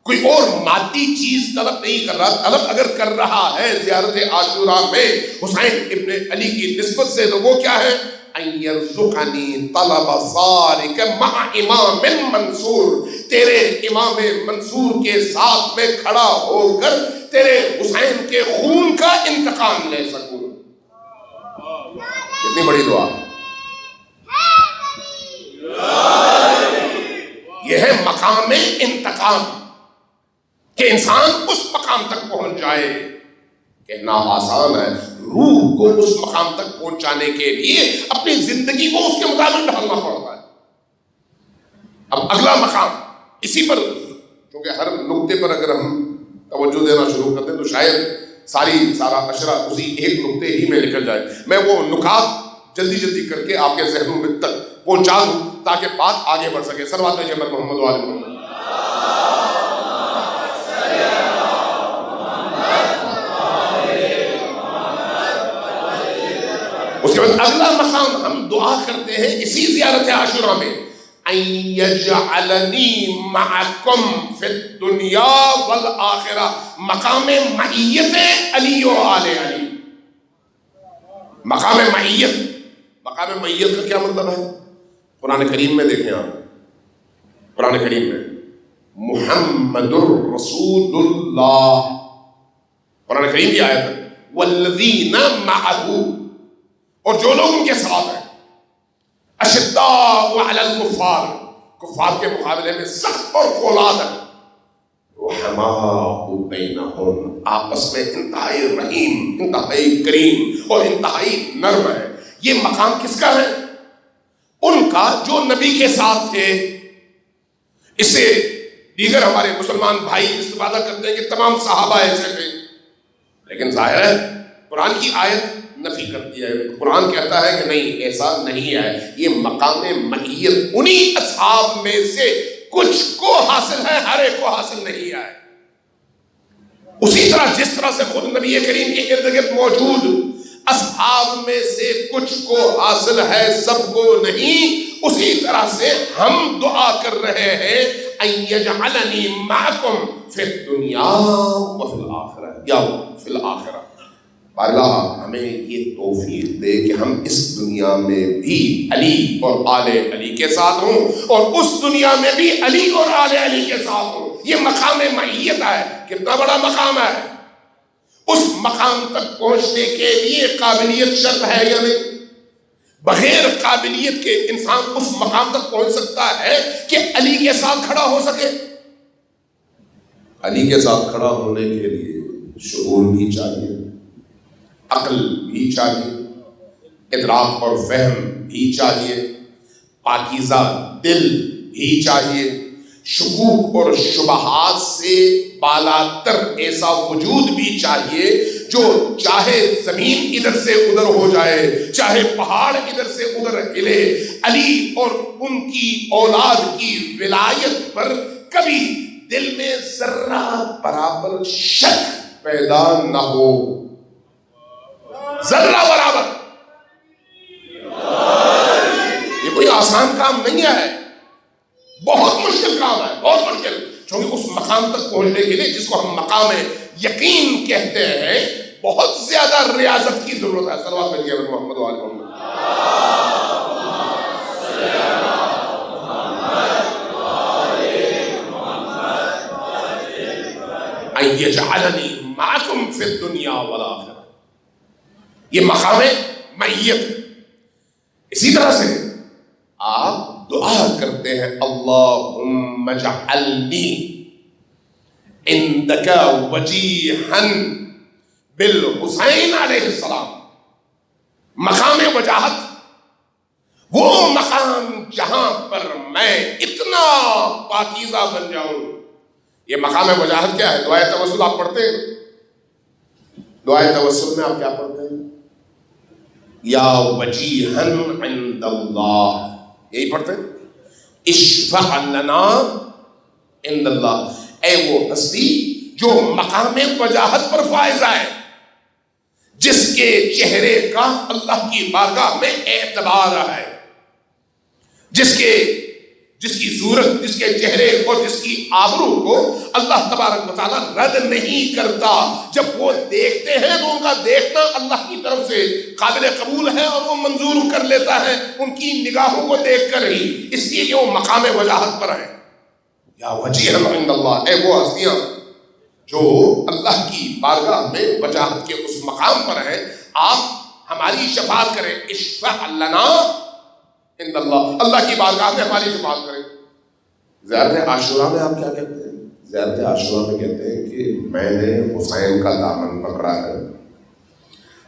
کوئی اور مادی چیز طلب نہیں کر رہا۔ طلب اگر کر رہا ہے زیارت عاشوراء میں حسین ابن علی کی نسبت سے، تو وہ کیا ہے؟ ان یرزقنی طلب صالک مع امام منصور، تیرے امام منصور کے ساتھ میں کھڑا ہو کر تیرے حسین کے خون کا انتقام لے سکوں۔ کتنی بڑی دعا۔ یہ ہے مقام انتقام، کہ انسان اس مقام تک پہنچ جائے۔ کہنا آسان ہے، روح کو اس مقام تک پہنچانے کے لیے اپنی زندگی کو اس کے مطابق ڈھالنا پڑتا ہے۔ اب اگلا مقام اسی پر، کیونکہ ہر نقطے پر اگر ہم توجہ دینا شروع کرتے ہیں تو شاید سارا اشرا اسی ایک نقطے ہی میں نکل جائے۔ میں وہ نکات جلدی جلدی کر کے آپ کے ذہنوں میں تک پہنچا دوں تاکہ بات آگے بڑھ سکے۔ صلوات علیہ محمد و آل محمد۔ اس کے بعد اگلا مقام ہم دعا کرتے ہیں اسی زیارت عاشوراء میں، ان یجعلنی معکم فی الدنیا والآخرہ، مقام معیت علی و آل علی۔ مقام معیت، مقام معیت کا کیا مطلب ہے؟ قرآن کریم میں دیکھیں آپ، قرآن کریم میں محمد الرسول اللہ، قرآن کریم کی آیت ہے والذین معہ، اور جو لوگ ان کے ساتھ ہیں، اشداء علی الکفار، کفار کے مقابلے میں سخت اور فولاد ہیں، رحماء بینہم، آپس میں انتہائی رحیم، انتہائی کریم اور انتہائی نرم ہے۔ یہ مقام کس کا ہے؟ ان کا جو نبی کے ساتھ تھے۔ اس سے دیگر ہمارے مسلمان بھائی استفادہ کرتے ہیں کہ تمام صحابہ ایسے تھے، لیکن ظاہر ہے قرآن کی آیت نفی کرتی ہے۔ قرآن کہتا ہے کہ نہیں، ایسا نہیں ہے، یہ مقام معیت انہی اصحاب میں سے کچھ کو حاصل ہے، ہر ایک کو حاصل نہیں ہے۔ اسی طرح جس طرح سے خود نبی کریم کے ارد گرد موجود اصحاب میں سے کچھ کو حاصل ہے سب کو نہیں، اسی طرح سے ہم دعا کر رہے ہیں ان یجعلنی معکم فی الدنیا وفی الآخرہ یا فی الآخرہ۔ اللہ ہمیں یہ توفیق دے کہ ہم اس دنیا میں بھی علی اور آل علی کے ساتھ ہوں، اور اس دنیا میں بھی علی اور آل علی کے ساتھ ہوں۔ یہ مقام معیت ہے، کتنا بڑا مقام ہے۔ اس مقام تک پہنچنے کے لیے قابلیت شرط ہے یا نہیں؟ بغیر قابلیت کے انسان اس مقام تک پہنچ سکتا ہے کہ علی کے ساتھ کھڑا ہو سکے؟ علی کے ساتھ کھڑا ہونے کے لیے شعور بھی چاہیے، عقل بھی چاہیے، ادراک اور فہم بھی چاہیے، پاکیزہ دل بھی چاہیے، شکوک اور شبہات سے بالاتر ایسا وجود بھی چاہیے جو چاہے زمین ادھر سے ادھر ہو جائے، چاہے پہاڑ ادھر سے ادھر ہلے، علی اور ان کی اولاد کی ولایت پر کبھی دل میں ذرہ برابر شک پیدا نہ ہو، ذرہ برابر۔ یہ کوئی آسان کام نہیں ہے، بہت مشکل کام ہے، بہت مشکل، کیونکہ اس مقام تک پہنچنے کے لیے جس کو ہم مقام یقین کہتے ہیں بہت زیادہ ریاضت کی ضرورت ہے۔ صلوات پڑھیے محمد و آل محمد۔ ان یجعلنی معکم فی الدنیا والآخرہ، یہ مقام معیت ہے۔ اسی طرح سے آپ دعا کرتے ہیں اللہم اجعلنی عندک وجیہا بالحسین علیہ السلام۔ مقام وجاہت، وہ مقام جہاں پر میں اتنا پاکیزہ بن جاؤں۔ یہ مقام وجاہت کیا ہے؟ دعائے توسل آپ پڑھتے ہیں، دعائے توسل میں آپ کیا پڑھتے ہیں؟ یا وجیہا عند اللہ، یہی پڑھتے ہیں، اشفع لنا عند اللہ، اے وہ ہستی جو مقام وجاہت پر فائز ہے، جس کے چہرے کا اللہ کی بارگاہ میں اعتبار ہے، جس کی صورت، جس کے چہرے اور جس کی آبرو کو اللہ تبارک و تعالیٰ رد نہیں کرتا۔ جب وہ دیکھتے ہیں تو ان کا دیکھنا اللہ کی طرف سے قابل قبول ہے اور وہ منظور کر لیتا ہے ان کی نگاہوں کو دیکھ کر ہی، اس لیے کہ وہ مقام وجاہت پر ہے۔ یا وجیہا عند اللہ، اے وہ ہستیاں جو اللہ کی بارگاہ میں وجاہت کے اس مقام پر ہیں، آپ ہماری شفاعت کریں، اشفع لنا عند اللہ، اللہ کی بارگاہ میں ہماری شفاعت کریں۔ زیارت عاشوراء میں آپ کیا کہتے ہیں؟ زیارت عاشوراء میں کہتے ہیں کہ میں نے حسین کا دامن پکڑا ہے،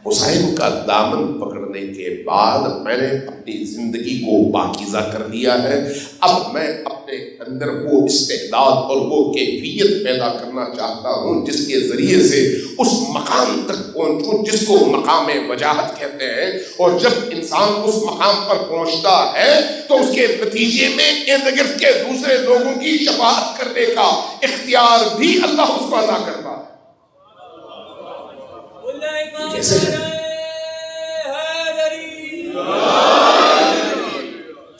حسین کا دامن پکڑنے کے بعد میں نے اپنی زندگی کو پاکیزہ کر دیا ہے، اب میں اپنے اندر وہ استعداد اور وہ کیفیت پیدا کرنا چاہتا ہوں جس کے ذریعے سے اس مقام تک پہنچوں جس کو مقام وجاہت کہتے ہیں۔ اور جب انسان اس مقام پر پہنچتا ہے تو اس کے نتیجے میں ارد گرد کے دوسرے لوگوں کی شفاعت کرنے کا اختیار بھی اللہ اس کو عطا کرتا ہے۔ کیسے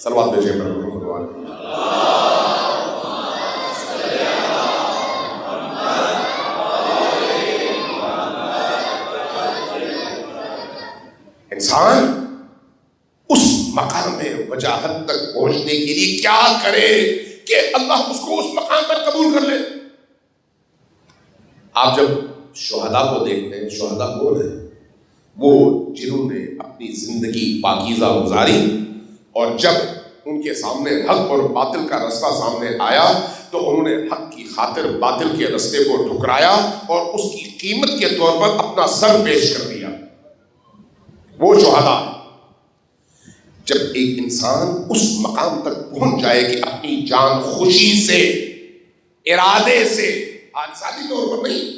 صلوات بھیجیں پر محمد و آل محمد۔ انسان اس مقام وجاہت تک پہنچنے کے لیے کیا کرے کہ اللہ اس کو اس مقام پر قبول کر لے؟ آپ جب شہداء کو دیکھتے ہیں، شہداء کون ہیں؟ وہ جنہوں نے اپنی زندگی پاکیزہ گزاری اور جب ان کے سامنے حق اور باطل کا رستہ سامنے آیا تو انہوں نے حق کی خاطر باطل کے رستے کو ٹھکرایا اور اس کی قیمت کے طور پر اپنا سر پیش کر دیا۔ وہ شہداء، جب ایک انسان اس مقام تک پہنچ جائے کہ اپنی جان خوشی سے، ارادے سے، ذاتی طور پر نہیں،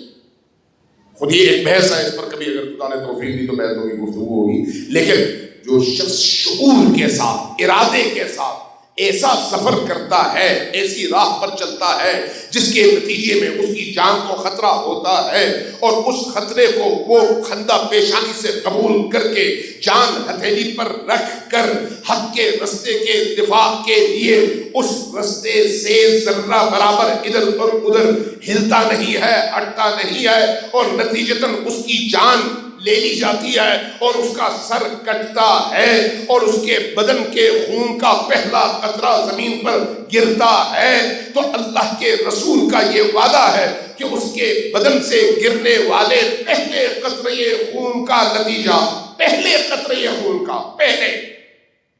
خود یہ ایک بحث ہے، اس پر کبھی اگر خدا نے توفیق دی تو بحث ہوگی، گفتگو ہوگی، لیکن جو شخص شعور کے ساتھ، ارادے کے ساتھ ایسا سفر کرتا ہے، ایسی راہ پر چلتا ہے جس کے نتیجے میں اس کی جان کو خطرہ ہوتا ہے، اور اس خطرے کو وہ خندہ پیشانی سے قبول کر کے جان ہتھیلی پر رکھ کر حق کے رستے کے دفاع کے لیے اس رستے سے ذرہ برابر ادھر اور ادھر ہلتا نہیں ہے، ہٹتا نہیں ہے، اور نتیجتاً اس کی جان لے لی جاتی ہے اور اس کا سر کٹتا ہے، اور اس کے بدن کے خون کا پہلا قطرہ زمین پر گرتا ہے، تو اللہ کے رسول کا یہ وعدہ ہے کہ اس کے بدن سے گرنے والے پہلے قطرے خون کا نتیجہ، پہلے قطرے خون کا، پہلے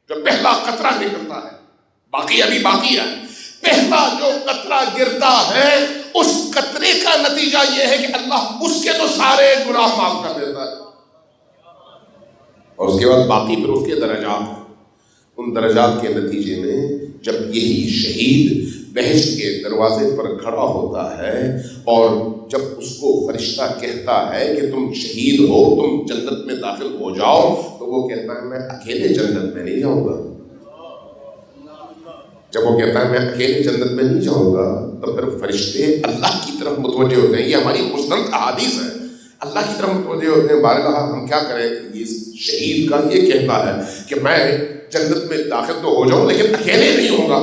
جو پہلا قطرہ نکلتا ہے، باقی ابھی باقی ہے، پہلا جو قطرہ گرتا ہے اس قطرے کا نتیجہ یہ ہے کہ اللہ اس کے تو سارے گناہ معاف کر دیتا ہے، اور اس کے بعد باقی پھر اس کے درجات ہیں۔ ان درجات کے نتیجے میں جب یہی شہید بہشت کے دروازے پر کھڑا ہوتا ہے اور جب اس کو فرشتہ کہتا ہے کہ تم شہید ہو، تم جنت میں داخل ہو جاؤ، تو وہ کہتا ہے میں اکیلے جنت میں نہیں جاؤں گا۔ جب وہ کہتا ہے میں اکیلے جنت میں نہیں جاؤں گا، تو پھر فرشتے اللہ کی طرف متوجہ ہوتے ہیں۔ یہ ہماری مستند احادیث ہے، اللہ کی طرف متوجہ ہوتے ہیں۔ بارگاہ ہم کیا کریں؟ یہ شہید کا یہ کہتا ہے کہ میں جنت میں داخل تو ہو جاؤں لیکن اکیلے نہیں ہوں گا۔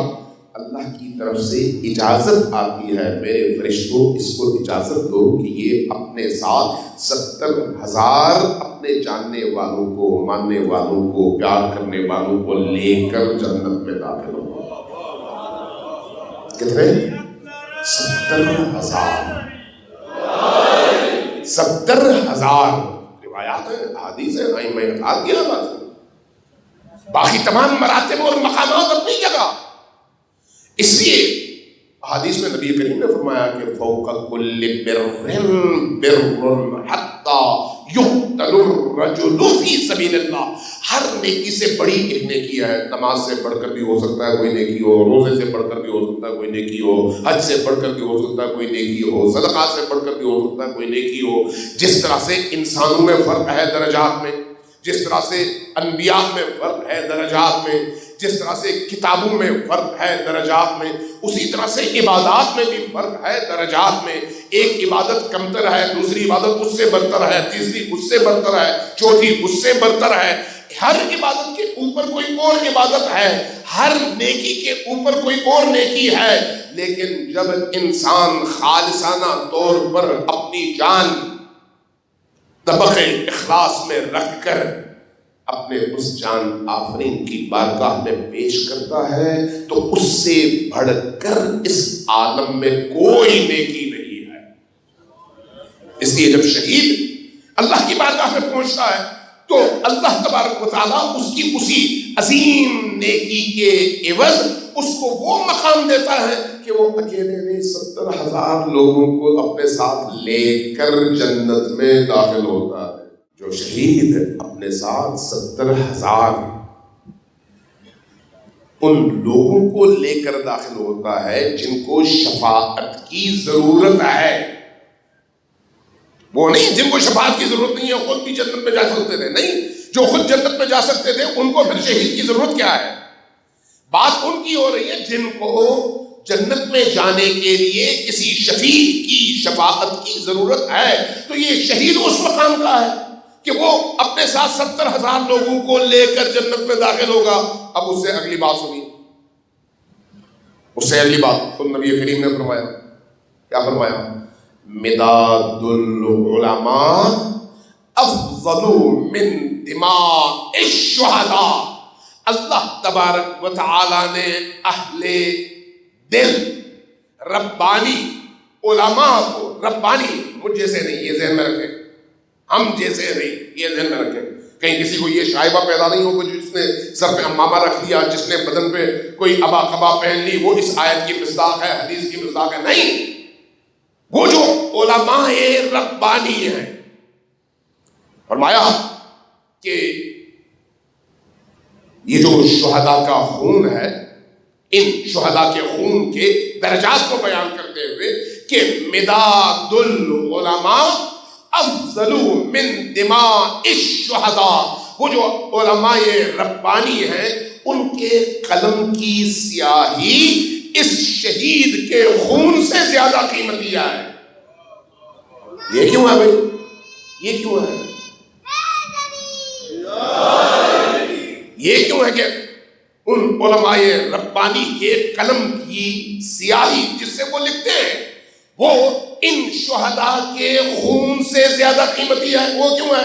اللہ کی طرف سے اجازت آتی ہے، میرے فرشتوں اس کو اجازت دو کہ یہ اپنے ساتھ 70,000 اپنے جاننے والوں کو، ماننے والوں کو، پیار کرنے والوں کو لے کر جنت میں داخل ہو۔ کتنے؟ 70,000، 70,000 روایات ہیں، احادیث ہیں، ائمہ اتحاد کی بات ہے۔ باقی تمام مراتب اور مقامات اپنی جگہ۔ اس لیے حدیث میں نبی کریم نے فرمایا کہ فوق کل بر بر حتی یقتل الرجل فی سبیل اللہ، ہر نیکی سے بڑی ایک نیکی ہے۔ نماز سے بڑھ کر بھی ہو سکتا ہے کوئی نیکی ہو، روزے سے بڑھ کر بھی ہو سکتا ہے کوئی نیکی ہو، حج سے بڑھ کر بھی ہو سکتا ہے کوئی نیکی ہو، صدقات سے بڑھ کر بھی ہو سکتا ہے کوئی نیکی ہو۔ جس طرح سے انسانوں میں فرق ہے درجات میں، جس طرح سے انبیاء میں فرق ہے درجات میں، جس طرح سے کتابوں میں فرق ہے درجات میں، اسی طرح سے عبادات میں بھی فرق ہے درجات میں۔ ایک عبادت کمتر ہے، دوسری عبادت اس سے برتر ہے، تیسری اس سے برتر ہے، چوتھی اس سے برتر ہے۔ ہر عبادت کے اوپر کوئی اور عبادت ہے، ہر نیکی کے اوپر کوئی اور نیکی ہے، لیکن جب انسان خالصانہ طور پر اپنی جان طبق اخلاص میں رکھ کر اپنے اس جان آفرین کی بارگاہ میں پیش کرتا ہے، تو اس سے بڑھ کر اس عالم میں کوئی نیکی نہیں ہے۔ اس لیے جب شہید اللہ کی بارگاہ میں پہنچتا ہے تو اللہ تبارک و تعالیٰ اس کی اسی عظیم نیکی کے عوض اس کو وہ مقام دیتا ہے کہ وہ اکیلے نہیں 70,000 لوگوں کو اپنے ساتھ لے کر جنت میں داخل ہوتا ہے۔ جو شہید اپنے ساتھ 70,000 ان لوگوں کو لے کر داخل ہوتا ہے جن کو شفاعت کی ضرورت ہے۔ وہ نہیں جن کو شفاعت کی ضرورت نہیں ہے خود بھی جنت میں جا سکتے تھے، نہیں، جو خود جنت میں جا سکتے تھے ان کو پھر شہید کی ضرورت کیا ہے؟ بات ان کی ہو رہی ہے جن کو جنت میں جانے کے لیے کسی شفیع کی شفاعت کی ضرورت ہے۔ تو یہ شہید اس مقام کا ہے کہ وہ اپنے ساتھ 70,000 لوگوں کو لے کر جنت میں داخل ہوگا۔ اب اس سے اگلی بات سنیے، اس سے اگلی بات خود نبی کریم نے فرمایا، کیا فرمایا؟ مداد العلماء افضل من دماء الشہداء۔ اللہ تبارک و تعالی نے اہل دل ربانی علماء کو، ربانی مجھ جیسے نہیں، یہ ذہن میں رکھیں، ہم جیسے نہیں، یہ ذہن میں رکھیں، کہیں کسی کو یہ شائبہ پیدا نہیں ہو کہ جس نے سر پہ امامہ رکھ دیا، جس نے بدن پہ کوئی ابا قبا پہن لی، وہ اس آیت کی مصداق ہے، حدیث کی مصداق ہے۔ نہیں، وہ جو علماء ربانی ہیں، فرمایا کہ یہ جو شہداء کا خون ہے، ان شہداء کے خون کے درجات کو بیان کرتے ہوئے کہ مداد العلماء افضل من دماء الشہداء، وہ جو علماء ربانی ہیں ان کے قلم کی سیاہی اس شہید کے خون سے زیادہ قیمتی ہے. یہ کیوں ہے بھائی؟ یہ کیوں ہے؟ یہ کیوں ہے کہ ان علماء ربانی کے قلم کی سیاہی جس سے وہ لکھتے ہیں وہ ان شہداء کے خون سے زیادہ قیمتی ہے؟ وہ کیوں ہے؟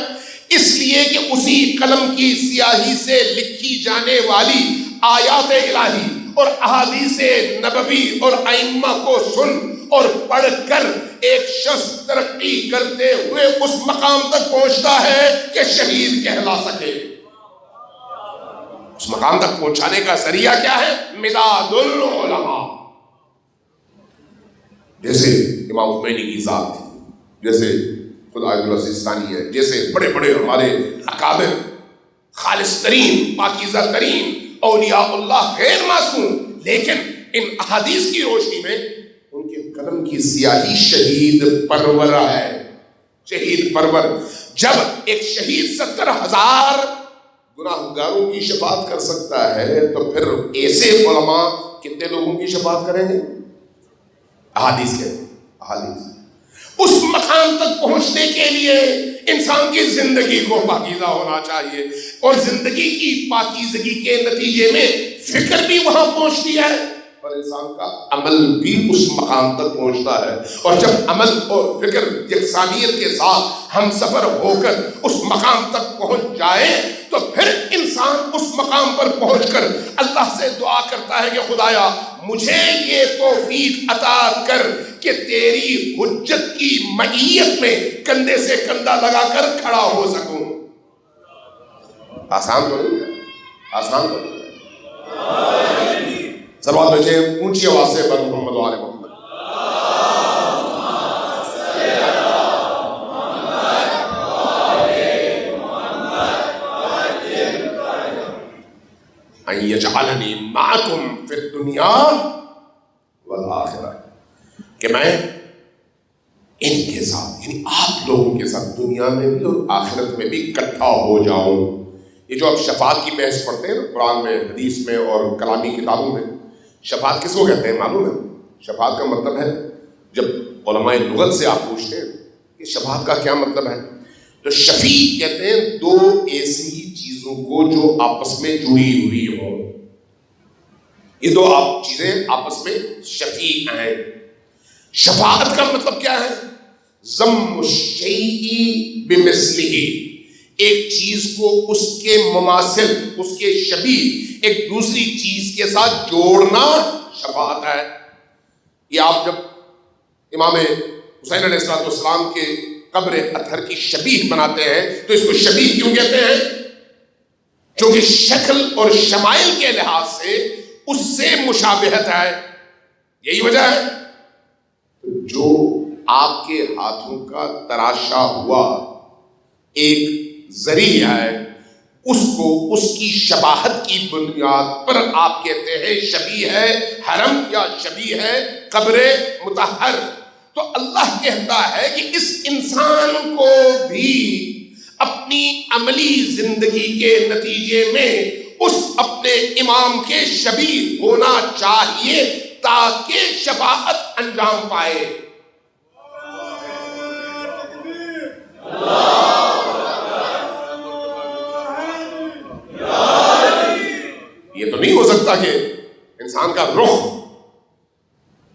اس لیے کہ اسی قلم کی سیاہی سے لکھی جانے والی آیات الہی اور احادیث نبوی اور ائمہ کو سن اور پڑھ کر ایک شخص ترقی کرتے ہوئے اس مقام تک پہنچتا ہے کہ شہید کہلا سکے. اس مقام تک پہنچانے کا ذریعہ کیا ہے؟ مداد العلماء. جیسے امام خمینی کی ذات تھی، جیسے خدا السیستانی ہے، جیسے بڑے بڑے ہمارے اکابر خالص ترین پاکیزہ ترین اولیاء اللہ غیر معصوم، لیکن ان احادیث کی روشنی میں ان کے قلم کی سیاہی شہید پرور ہے. شہید پرور. جب ایک شہید 70,000 گناہگاروں کی شفاعت کر سکتا ہے تو پھر ایسے علماء کتنے لوگوں کی شفاعت کریں گے؟ احادیث کے احادیث. اس مقام تک پہنچنے کے لیے انسان کی زندگی کو پاکیزہ ہونا چاہیے، اور زندگی کی پاکیزگی کے نتیجے میں فکر بھی وہاں پہنچتی ہے اور انسان کا عمل بھی اس مقام تک پہنچتا ہے. اور جب عمل اور فکر یکسانیت کے ساتھ ہم سفر ہو کر اس مقام تک پہنچ جائے تو پھر انسان اس مقام پر پہنچ کر اللہ سے دعا کرتا ہے کہ خدایا مجھے یہ توفیق عطا کر کہ تیری حجت کی معیت میں کندھے سے کندھا لگا کر کھڑا ہو سکوں. آسان تو نہیں ہے، آسان تو نہیں ہے. صلوات بھیجیں اونچی آواز سے بر محمد و آل محمد. ان یجعلنی معکم فی الدنیا والآخرہ، کہ میں ان کے ساتھ یعنی آپ لوگوں کے ساتھ دنیا میں بھی اور آخرت میں بھی اکٹھا ہو جاؤں. یہ جو آپ شفاعت کی بحث پڑھتے ہیں قرآن میں، حدیث میں اور کلامی کتابوں میں، شفاعت کس کو کہتے ہیں معلوم ہے؟ شفاعت کا مطلب ہے، جب علماء لغت سے آپ پوچھتے ہیں کہ شفاعت کا کیا مطلب ہے تو شفیع کہتے ہیں دو ایسی چیزوں کو جو آپس میں جڑی ہوئی ہوں. یہ دو چیزیں آپس میں شفیع ہیں. شفاعت کا مطلب کیا ہے؟ ضم الشیء بمثلہ، ایک چیز کو اس کے مماثل، اس کے شبیہ ایک دوسری چیز کے ساتھ جوڑنا شفاعت ہے. یہ آپ جب امام حسین علیہ السلام کے قبر اطہر کی شبیہ بناتے ہیں تو اس کو شبیہ کیوں کہتے ہیں؟ کیونکہ شکل اور شمائل کے لحاظ سے اس سے مشابہت ہے. یہی وجہ ہے جو آپ کے ہاتھوں کا تراشا ہوا ایک ذریعہ ہے اس کو اس کی شباہت کی بنیاد پر آپ کہتے ہیں شبیہ ہے حرم یا شبیہ ہے قبر مطہر. تو اللہ کہتا ہے کہ اس انسان کو بھی اپنی عملی زندگی کے نتیجے میں اس اپنے امام کے شبیہ ہونا چاہیے تاکہ شفاعت انجام پائے. یہ تو نہیں ہو سکتا کہ انسان کا رخ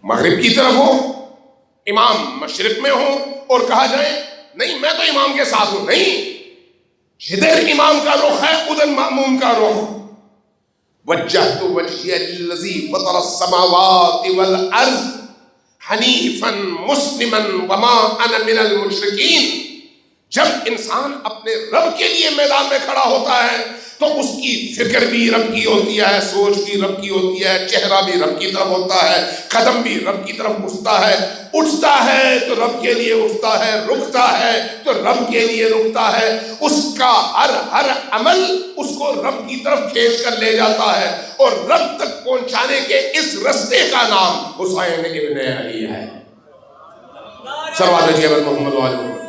مغرب کی طرف ہو، امام مشرق میں ہو اور کہا جائے نہیں میں تو امام کے ساتھ ہوں. نہیں، جدھر امام کا رخ ہے ادھر مأموم کا رخ. وجہت وجہی للذی فطر السماوات والارض حنیفا مسلما وما انا من المشرکین. جب انسان اپنے رب کے لیے میدان میں کھڑا ہوتا ہے تو اس کی فکر بھی رب کی ہوتی ہے، سوچ بھی رب کی ہوتی ہے، چہرہ بھی رب کی طرف ہوتا ہے، قدم بھی رب کی طرف اٹھتا ہے. اٹھتا ہے تو رب کے لیے اٹھتا ہے، رکتا ہے تو رب کے لیے رکتا ہے. اس کا ہر عمل اس کو رب کی طرف کھینچ کر لے جاتا ہے اور رب تک پہنچانے کے اس رستے کا نام حسین ابن علی ہے. صلوات محمد و آل محمد.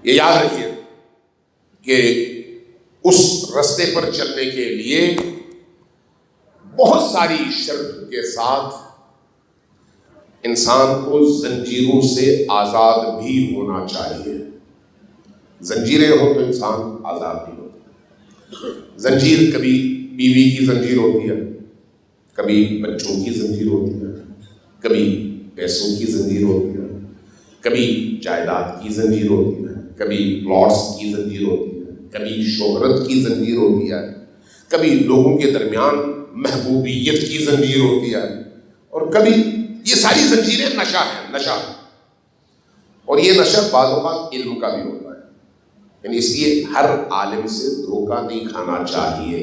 یہ یاد رکھیے کہ اس رستے پر چلنے کے لیے بہت ساری شرط کے ساتھ انسان کو زنجیروں سے آزاد بھی ہونا چاہیے. زنجیریں ہوں تو انسان آزاد بھی ہوتا ہے. زنجیر کبھی بیوی کی زنجیر ہوتی ہے، کبھی بچوں کی زنجیر ہوتی ہے، کبھی پیسوں کی زنجیر ہوتی ہے، کبھی جائیداد کی زنجیر ہوتی ہے، کبھی پلاٹس کی زنجیر ہوتی ہے، کبھی شہرت کی زنجیر ہوتی ہے، کبھی لوگوں کے درمیان محبوبیت کی زنجیر ہوتی ہے، اور کبھی یہ ساری زنجیریں نشہ ہیں. نشہ، اور یہ نشہ بعض اوقات علم کا بھی ہوتا ہے. یعنی اس لیے ہر عالم سے دھوکہ نہیں کھانا چاہیے.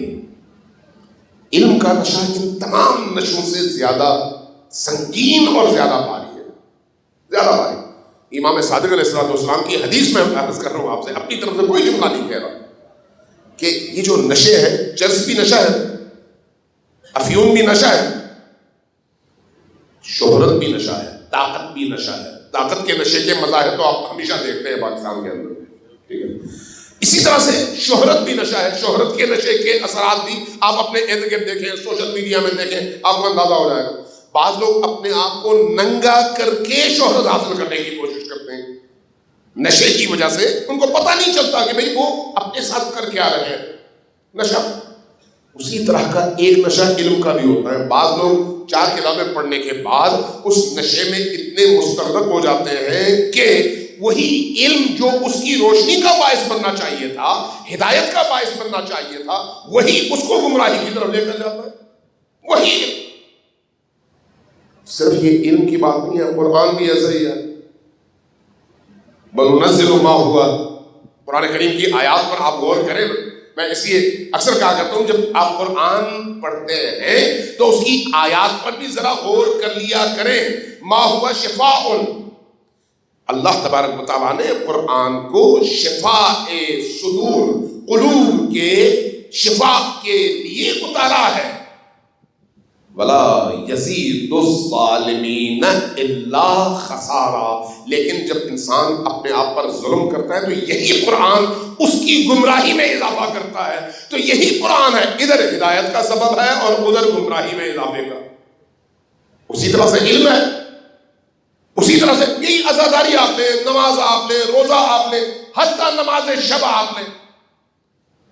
علم کا نشہ ان تمام نشوں سے زیادہ سنگین اور زیادہ بھاری ہے، زیادہ بھاری. امام صادق علیہ السلام کی حدیث میں عرض کر رہا ہوں آپ سے، اپنی طرف سے کوئی جملہ نہیں کہہ رہا، کہ یہ جو نشے ہیں، چرس بھی نشہ ہے، افیون بھی نشہ ہے، شہرت بھی نشہ ہے، طاقت بھی نشہ ہے. طاقت کے نشے کے مظاہر تو آپ ہمیشہ دیکھتے ہیں پاکستان کے اندر، ٹھیک ہے. اسی طرح سے شہرت بھی نشہ ہے. شہرت کے نشے کے اثرات بھی آپ اپنے ارد گرد دیکھیں، سوشل میڈیا میں دیکھیں، آپ کو اندازہ ہو جائے گا. بعض لوگ اپنے آپ کو ننگا کر کے شہرت حاصل کرنے کی کوشش کرتے ہیں نشے کی وجہ سے. ان کو پتہ نہیں چلتا کہ بھئی وہ اپنے ساتھ کر کے آ رہے ہیں. نشہ اسی طرح کا ایک نشہ علم کا بھی ہوتا ہے. بعض لوگ 4 کتابیں پڑھنے کے بعد اس نشے میں اتنے مستغرق ہو جاتے ہیں کہ وہی علم جو اس کی روشنی کا باعث بننا چاہیے تھا، ہدایت کا باعث بننا چاہیے تھا، وہی اس کو گمراہی کی طرف لے کر جاتا ہے. وہی علم. صرف یہ علم کی بات نہیں ہے، قرآن بھی ایسا ہی ہے. بَنُنَزِّلُ مَا هُوَ، قرآن کریم کی آیات پر آپ غور کریں. میں اس لیے اکثر کہا کرتا ہوں جب آپ قرآن پڑھتے ہیں تو اس کی آیات پر بھی ذرا غور کر لیا کریں. ما هو شفاء، اللہ تبارک و تعالیٰ نے قرآن کو شفاء صدور، قلوب کے شفاء کے لیے اتارا ہے. وَلَا يَزِيدُ الظَّالِمِينَ إِلَّا خَسَارًا. لیکن جب انسان اپنے آپ پر ظلم کرتا ہے تو یہی قرآن اس کی گمراہی میں اضافہ کرتا ہے. تو یہی قرآن ہے، ادھر ہدایت کا سبب ہے اور ادھر گمراہی میں اضافے کا. اسی طرح سے علم ہے، اسی طرح سے یہی عزاداری آپ لیں، نماز آپ لیں، روزہ آپ لیں، حتیٰ نماز شب آپ لیں.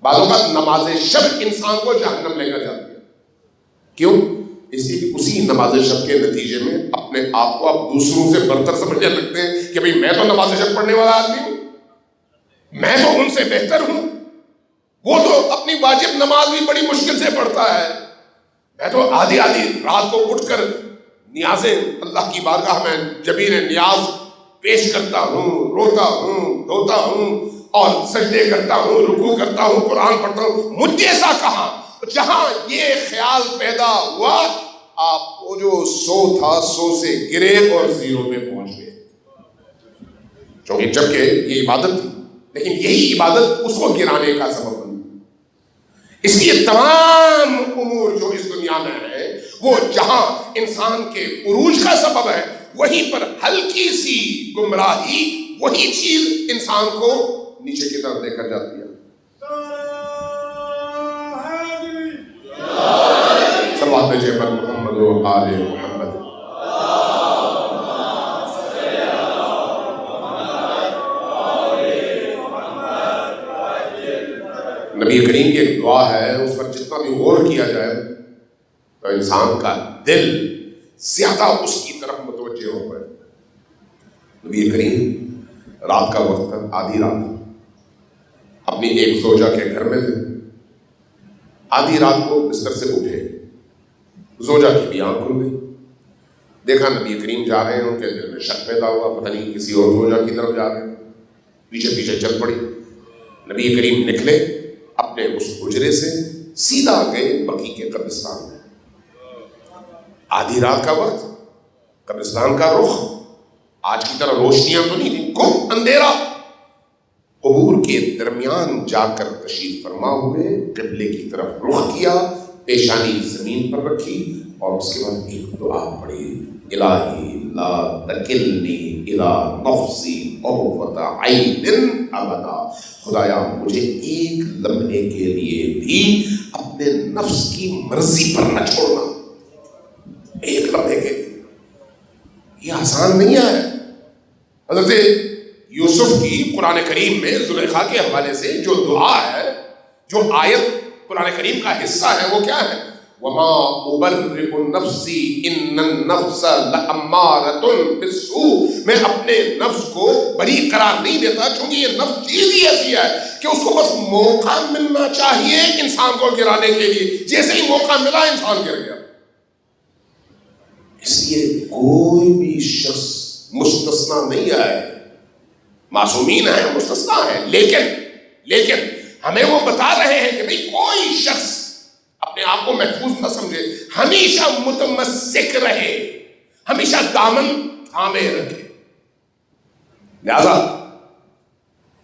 بعض اوقات نماز شب انسان کو جہنم لے کر جاتی ہے. کیوں؟ اس لیے کہ اسی نماز شب کے نتیجے میں اپنے آپ کو آپ دوسروں سے برتر سمجھنے لگتے ہیں کہ بھئی میں تو نماز شب پڑھنے والا آدمی ہوں، میں تو ان سے بہتر ہوں، وہ تو اپنی واجب نماز بھی بڑی مشکل سے پڑھتا ہے، میں تو آدھی رات کو اٹھ کر نیازیں اللہ کی بارگاہ میں جبین نیاز پیش کرتا ہوں، روتا ہوں، دھوتا ہوں اور سجدے کرتا ہوں، رکوع کرتا ہوں، قرآن پڑھتا ہوں. مجھ جیسا کہاں؟ جہاں یہ خیال پیدا ہوا آپ وہ جو 100 تھا 100 سے گرے اور 0 پہ پہنچ گئے. چونکہ جبکہ یہ عبادت تھی، لیکن یہی عبادت اس کو گرانے کا سبب بنی. اس لیے تمام امور جو اس دنیا میں ہے وہ جہاں انسان کے عروج کا سبب ہے، وہیں پر ہلکی سی گمراہی وہی چیز انسان کو نیچے کی طرف لے کر جاتی ہے. صلوات بھیجے پر محمد و آل محمد. نبی کریم کی ایک دعا ہے، اس پر جتنا بھی غور کیا جائے تو انسان کا دل زیادہ اس کی طرف متوجہ ہو پائے. نبی کریم رات کا وقت، آدھی رات، اپنی ایک زوجہ کے گھر میں تھے. آدھی رات کو بستر سے اٹھے، زوجہ کی بھی آنکھ کھل گئی، دیکھا نبی کریم جا رہے ہیں. ان کے دل میں شک پیدا ہوا، پتہ نہیں کسی اور زوجہ کی طرف جا رہے ہیں. پیچھے پیچھے چل پڑی. نبی کریم نکلے اپنے اس حجرے سے، سیدھا گئے بقیع کے قبرستان میں. آدھی رات کا وقت، قبرستان کا رخ، آج کی طرح روشنیاں تو نہیں تھیں، گم اندھیرا. قبور کے درمیان جا کر تشریف فرما ہوئے، قبلے کی طرف رخ کیا، پیشانی زمین پر رکھی اور اس کے بعد ایک دعا پڑھی. الہی لا تکلنی الی نفسی طرفۃ عین ابدا، خدایا مجھے ایک لمحے کے لیے بھی اپنے نفس کی مرضی پر نہ چھوڑنا، ایک لمحے کے لیے۔ یہ آسان نہیں ہے۔ حضرت یوسف کی قرآن کریم میں زلیخا کے حوالے سے جو دعا ہے، جو آیت قرآن کریم کا حصہ ہے، وہ کیا ہے؟ وما ابرئ نفسی ان النفس لامارۃ بالسوء، میں اپنے نفس کو بری قرار نہیں دیتا، چونکہ یہ نفس چیز ہی ایسی ہے کہ اس کو بس موقع ملنا چاہیے انسان کو گرانے کے لیے، جیسے ہی موقع ملا انسان گر گیا۔ اس لیے کوئی بھی شخص مستثنا نہیں ہے، معصومین ہیں، مستثنا ہیں، لیکن ہمیں وہ بتا رہے ہیں کہ بھئی کوئی شخص اپنے آپ کو محفوظ نہ سمجھے، ہمیشہ متمسک رہے، ہمیشہ دامن تھامے رکھے۔ لہذا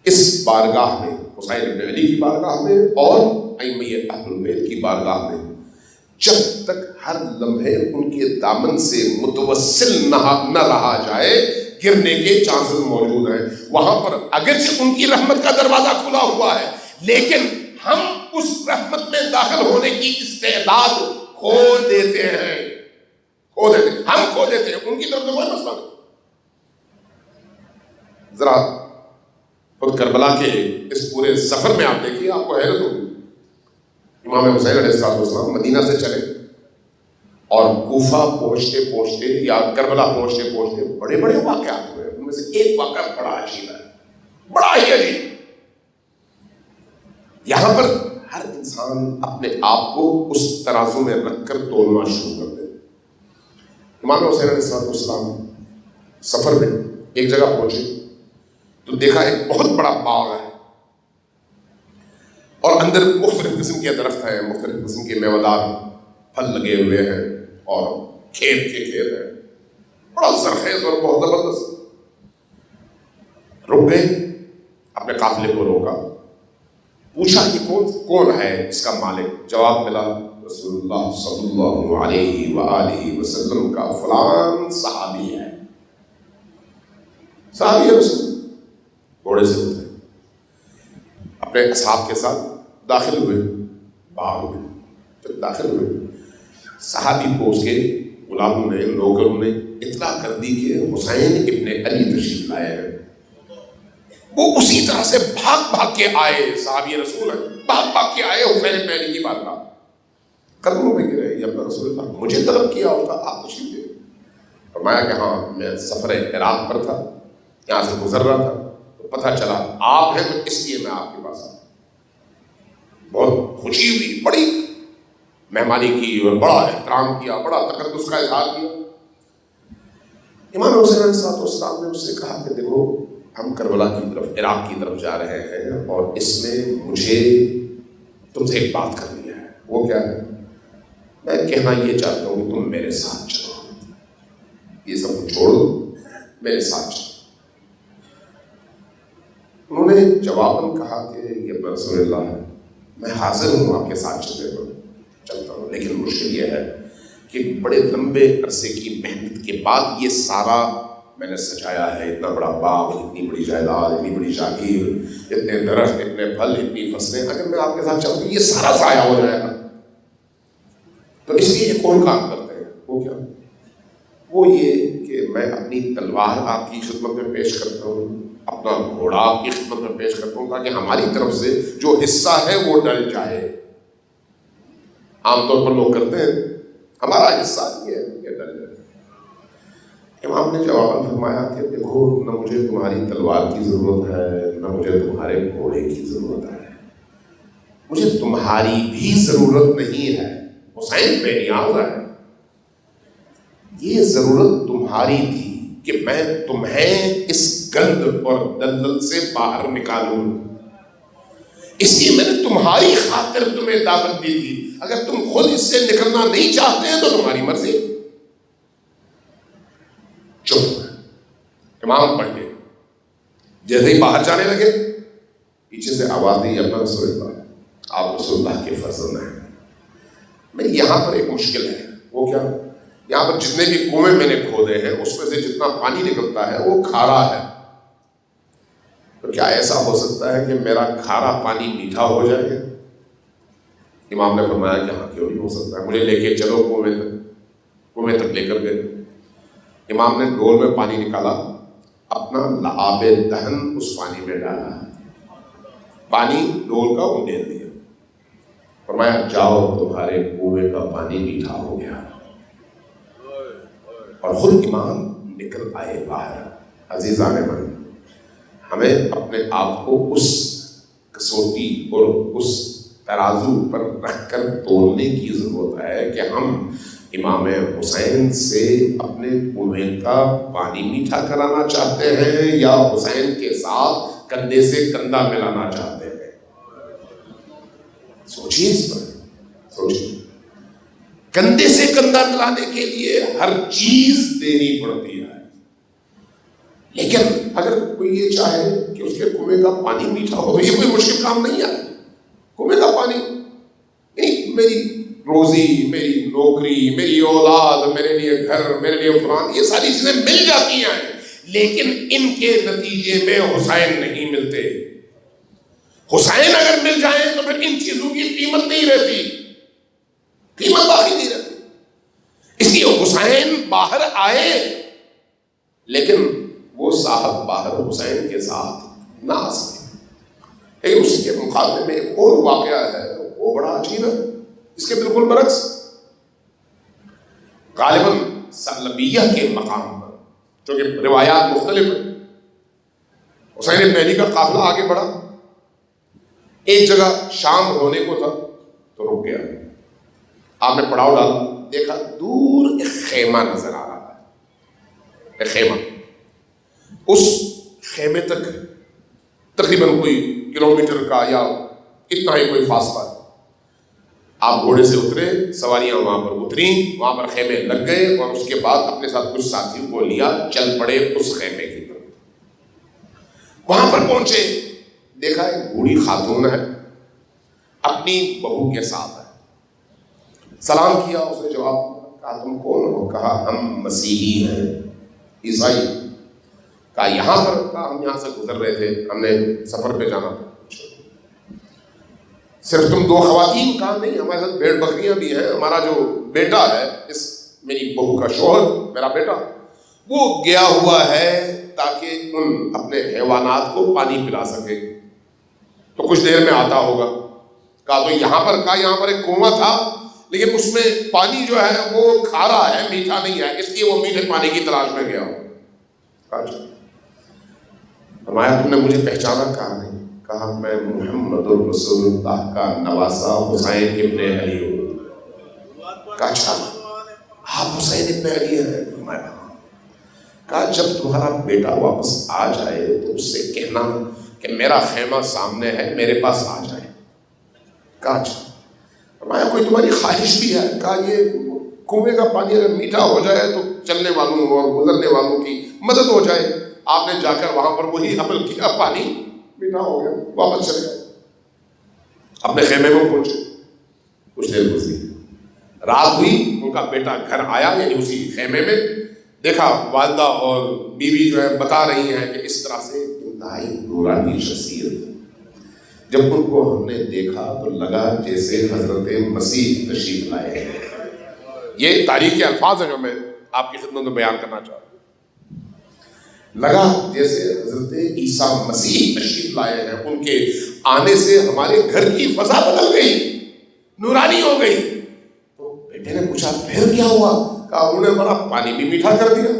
اس بارگاہ میں، حسین ابن علی کی بارگاہ میں اور ائمہ اہل البیت کی بارگاہ میں، جب تک ہر لمحے ان کے دامن سے متوسل نہ رہا جائے، گرنے کے چانسز موجود ہیں۔ وہاں پر اگرچہ ان کی رحمت کا دروازہ کھلا ہوا ہے، لیکن ہم اس رحمت میں داخل ہونے کی استعداد کھو دیتے ہیں، ہم کھو دیتے ہیں، ان کی طرف سے کوئی مسئلہ نہیں۔ ذرا خود کربلا کے اس پورے سفر میں آپ دیکھیے، آپ کو حیرت ہوگی۔ امام حسین علیہ السلام مدینہ سے چلے اور کوفہ پہنچتے پہنچتے یا کربلا پہنچتے پہنچتے بڑے بڑے واقعات ہوئے۔ ان میں سے ایک واقعہ بڑا عجیب ہے، بڑا ہی عجیب۔ یہاں پر ہر انسان اپنے آپ کو اس ترازو میں رکھ کر تولنا شروع کر دے۔ امام حسین علیہ السلام سفر میں ایک جگہ پہنچے تو دیکھا ایک بہت بڑا باغ ہے اور اندر مختلف قسم کے درخت ہیں، مختلف قسم کے میوہ پھل لگے ہوئے ہیں اور کھیت کے کھیت ہیں، بڑا زرخیز اور بہت زبردست۔ رک گئے، اپنے قافلے کو روکا، پوچھا کہ کون ہے اس کا مالک؟ جواب ملا رسول اللہ صلی اللہ علیہ وآلہ وسلم کا فلان صحابی ہے۔ صحابی رسول گھوڑے سے اترے، اپنے اصحاب کے ساتھ داخل ہوئے باغ میں۔ جب داخل ہوئے، صحابی کو اس کے غلاموں نے، نوکروں نے اطلاع کر دی کہ حسین ابن علی تشریف لائے ہیں۔ وہ اسی طرح سے بھاگ کے آئے، صحابی رسول ہیں، بھاگ کے آئے حسین ابن علی کی بارگاہ، قدموں میں گرے، یا اپنا رسول اللہ مجھے طلب کیا ہوتا، آپ تشریف لے۔ فرمایا کہ ہاں میں سفر عراق پر تھا، یہاں سے گزر رہا تھا، تو پتہ چلا آپ ہیں، تو اس لیے میں آپ کے پاس آیا۔ بہت خوشی ہوئی، بڑی مہمانی کی اور بڑا احترام کیا، بڑا تقدس کا اظہار کیا۔ امام حسین علیہ السلام نے اس سے کہا کہ دیکھو ہم کربلا کی طرف، عراق کی طرف جا رہے ہیں اور اس میں مجھے تم سے ایک بات کرنی ہے۔ وہ کیا ہے؟ میں کہنا یہ چاہتا ہوں کہ تم میرے ساتھ چلو، یہ سب کچھ چھوڑو، میرے ساتھ چلو۔ انہوں نے جواباً کہا کہ یہ رسول اللہ ہے، میں حاضر ہوں آپ کے ساتھ چلتا ہوں، لیکن مشکل یہ ہے کہ بڑے لمبے عرصے کی محنت کے بعد یہ سارا میں نے سجایا ہے، اتنا بڑا باغ، اتنی بڑی جائیداد، اتنی بڑی جاگیر، اتنے درخت، اتنے پھل، اتنی فصلیں، اگر میں آپ کے ساتھ چلوں تو یہ سارا ضائع ہو جائے گا۔ تو اس لیے یہ کون کام کرتے ہیں؟ وہ کیا؟ وہ یہ کہ میں اپنی تلوار آپ کی خدمت میں پیش کرتا ہوں، اپنا گھوڑا آپ کی خدمت میں پیش کرتا ہوں، تاکہ ہماری طرف سے جو حصہ ہے وہ ڈل جائے۔ عام طور پر لوگ کرتے ہیں، ہمارا حصہ یہ ہے کہ ڈل جائے۔ امام نے جواب فرمایا کہ دیکھو نہ مجھے تمہاری تلوار کی ضرورت ہے، نہ مجھے تمہارے گھوڑے کی ضرورت ہے، مجھے تمہاری بھی ضرورت نہیں ہے، حسین بے نیاز ہے۔ یہ ضرورت تمہاری تھی کہ میں تمہیں اس گند اور دلدل سے باہر نکالوں، اس لیے میں نے تمہاری خاطر تمہیں دعوت دی تھی۔ اگر تم خود اس سے نکلنا نہیں چاہتے ہیں تو تمہاری مرضی۔ چپ، امام پڑھ گئے، جیسے ہی باہر جانے لگے پیچھے سے آواز دی، اپنا رسول اللہ، آپ رسول اللہ کے فرزند ہیں۔ میں یہاں پر ایک مشکل ہے، وہ کیا؟ یہاں پر جتنے بھی کنویں میں نے کھودے ہیں اس میں سے جتنا پانی نکلتا ہے وہ کھارا ہے، تو کیا ایسا ہو سکتا ہے کہ میرا کھارا پانی میٹھا ہو جائے؟ امام نے فرمایا کہ ہاں کیوں نہیں ہو سکتا ہے، مجھے لے کے چلو کنویں تک لے کر گئے۔ امام نے ڈول میں پانی نکالا، اپنا لعاب دہن اس پانی میں ڈالا، پانی ڈول کا انڈیل دیا، فرمایا جاؤ تمہارے کنویں کا پانی میٹھا ہو گیا، اور خود امام نکل آئے باہر۔ عزیزان من، ہمیں اپنے آپ کو اس کسوٹی اور اس ترازو پر رکھ کر تولنے کی ضرورت ہے کہ ہم امام حسین سے اپنے کنویں کا پانی میٹھا کرانا چاہتے ہیں یا حسین کے ساتھ کندھے سے کندھا ملانا چاہتے ہیں۔ سوچیے اس پر، سوچیے۔ کندھے سے کندھا ملانے کے لیے ہر چیز دینی پڑتی ہے، لیکن اگر کوئی یہ چاہے کہ اس کے کنویں کا پانی میٹھا ہو تو یہ کوئی مشکل کام نہیں ہے۔ کنویں کا پانی، میری روزی، میری نوکری، میری اولاد، میرے لیے گھر، میرے لیے قرآن، یہ ساری چیزیں مل جاتی ہیں، لیکن ان کے نتیجے میں حسین نہیں ملتے۔ حسین اگر مل جائیں تو پھر ان چیزوں کی قیمت نہیں رہتی، قیمت باقی نہیں رہتی۔ اس لیے حسین باہر آئے، لیکن وہ صاحب باہر حسین کے ساتھ نہ آ سکے۔ لیکن اسی کے مقابلے میں ایک اور واقعہ ہے، وہ بڑا عجیب ہے، اس کے بالکل برعکس۔ غالباً سلبیہ کے مقام پر، چونکہ روایات مختلف ہیں، حسین بن علی کا قافلہ آگے بڑھا، ایک جگہ شام ہونے کو تھا تو رک گیا، آپ نے پڑاؤ ڈالا، دیکھا دور ایک خیمہ نظر آ رہا ہے، ایک خیمہ۔ اس خیمے تک تقریباً کوئی کلومیٹر کا یا اتنا ہی کوئی فاصلہ ہے۔ آپ گھوڑے سے اترے، سواریاں وہاں پر اتریں، وہاں پر خیمے لگ گئے، اور اس کے بعد اپنے ساتھ کچھ ساتھیوں کو لیا، چل پڑے اس خیمے کی طرف۔ وہاں پر پہنچے، دیکھا ایک بوڑھی خاتون ہے، اپنی بہو کے ساتھ ہے۔ سلام کیا، اس نے جواب کہا تم کون ہو؟ کہا ہم مسیحی ہیں، عیسائی۔ کہا یہاں پر؟ کہا ہم یہاں سے گزر رہے تھے، ہم نے سفر پہ جانا تھا۔ صرف تم دو خواتین؟ کہا نہیں، ہمارے ساتھ بھیڑ بکریاں بھی ہیں، ہمارا جو بیٹا ہے، اس میری بہو کا شوہر، میرا بیٹا، وہ گیا ہوا ہے تاکہ ان اپنے حیوانات کو پانی پلا سکے، تو کچھ دیر میں آتا ہوگا۔ کہا تو یہاں پر؟ کہا یہاں پر ایک کنواں تھا، لیکن اس میں پانی جو ہے وہ کھارا ہے، میٹھا نہیں ہے، اس لیے وہ میٹھے پانی کی تلاش میں گیا ہو۔ فرمایا تم نے مجھے پہچانا؟ کہا نہیں۔ کہا میں محمد رسول اللہ کا نواسا حسین ابن علی ہوں۔ کہا اچھا آپ حسین ابن علی ہیں؟ فرمایا کہا جب تمہارا بیٹا واپس آ جائے تو اس سے کہنا کہ میرا خیمہ سامنے ہے، میرے پاس آ جائے۔ کہا اچھا۔ فرمایا کوئی تمہاری خواہش بھی ہے؟ کہا یہ کنویں کا پانی اگر میٹھا ہو جائے تو چلنے والوں اور گزرنے والوں کی مدد ہو جائے۔ آپ نے جا کر وہاں پر وہی عمل کیا، پانی میٹھا ہو گیا، واپس چلے گئے، اپنے خیمے میں پہنچے۔ کچھ دیر گزری، رات ہوئی، ان کا بیٹا گھر آیا، یعنی اسی خیمے میں، دیکھا والدہ اور بیوی جو ہے بتا رہی ہیں کہ اس طرح سے انتہائی نورانی شخصیت۔ جب ان کو ہم نے دیکھا تو لگا جیسے حضرت مسیح تشریف لائے ہیں۔ یہ تاریخ کے الفاظ ہیں جو میں آپ کی خدمت میں بیان کرنا چاہتا ہوں۔ لگا جیسے حضرت عیسیٰ مسیح تشریف لائے ہیں، ان کے آنے سے ہمارے گھر کی فضا بدل گئی، نورانی ہو گئی۔ تو بیٹے نے پوچھا پھر کیا ہوا؟ کہا انہوں نے ہمارا پانی بھی میٹھا کر دیا۔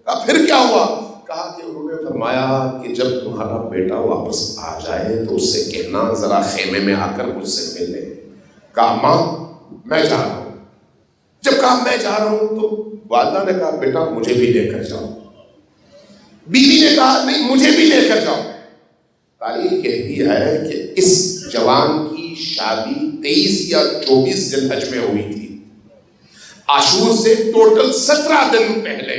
کہا پھر کیا ہوا؟ کہا کہ انہوں نے فرمایا کہ جب تمہارا بیٹا واپس آ جائے تو اس سے کہنا ذرا خیمے میں آ کر مجھ سے مل لے۔ کہا ماں میں جا رہا ہوں۔ جب کہا میں جا رہا ہوں تو والدہ نے کہا بیٹا مجھے بھی لے کر جاؤ۔ بیوی نے کہا نہیں مجھے بھی لے کر جاؤ۔ تاریخ کہتی ہے کہ اس جوان کی شادی 23 یا 24 ذی الحج میں ہوئی تھی، عاشور سے ٹوٹل 17 دن پہلے،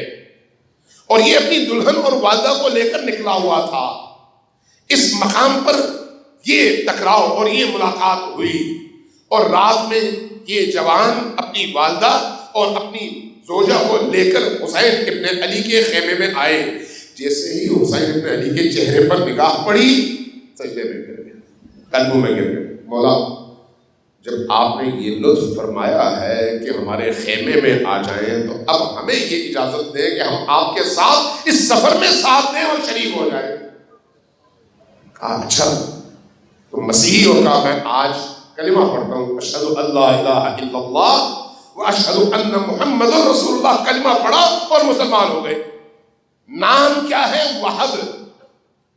اور یہ اپنی دلہن اور والدہ کو لے کر نکلا ہوا تھا۔ اس مقام پر یہ ٹکراؤ اور یہ ملاقات ہوئی، اور رات میں یہ جوان اپنی والدہ اور اپنی زوجہ کو لے کر حسین ابن علی کے خیمے میں آئے، جیسے ہی حسین ابن علی کے چہرے پر نگاہ پڑی سجدے میں گر گئے، قدموں میں گر گئے. مولا جب آپ نے یہ لطف فرمایا ہے کہ ہمارے خیمے میں آ جائیں تو اب ہمیں یہ اجازت دیں کہ ہم آپ کے ساتھ اس سفر میں ساتھ دیں اور شریک ہو جائیں. کہا اچھا تو مسیحی ہو کہا میں آج کلمہ پڑھتا ہوں، اشہد ان لا الہ الا اللہ واشہد ان محمد رسول اللہ. کلمہ پڑھا اور مسلمان ہو گئے. نام کیا ہے؟ وہب،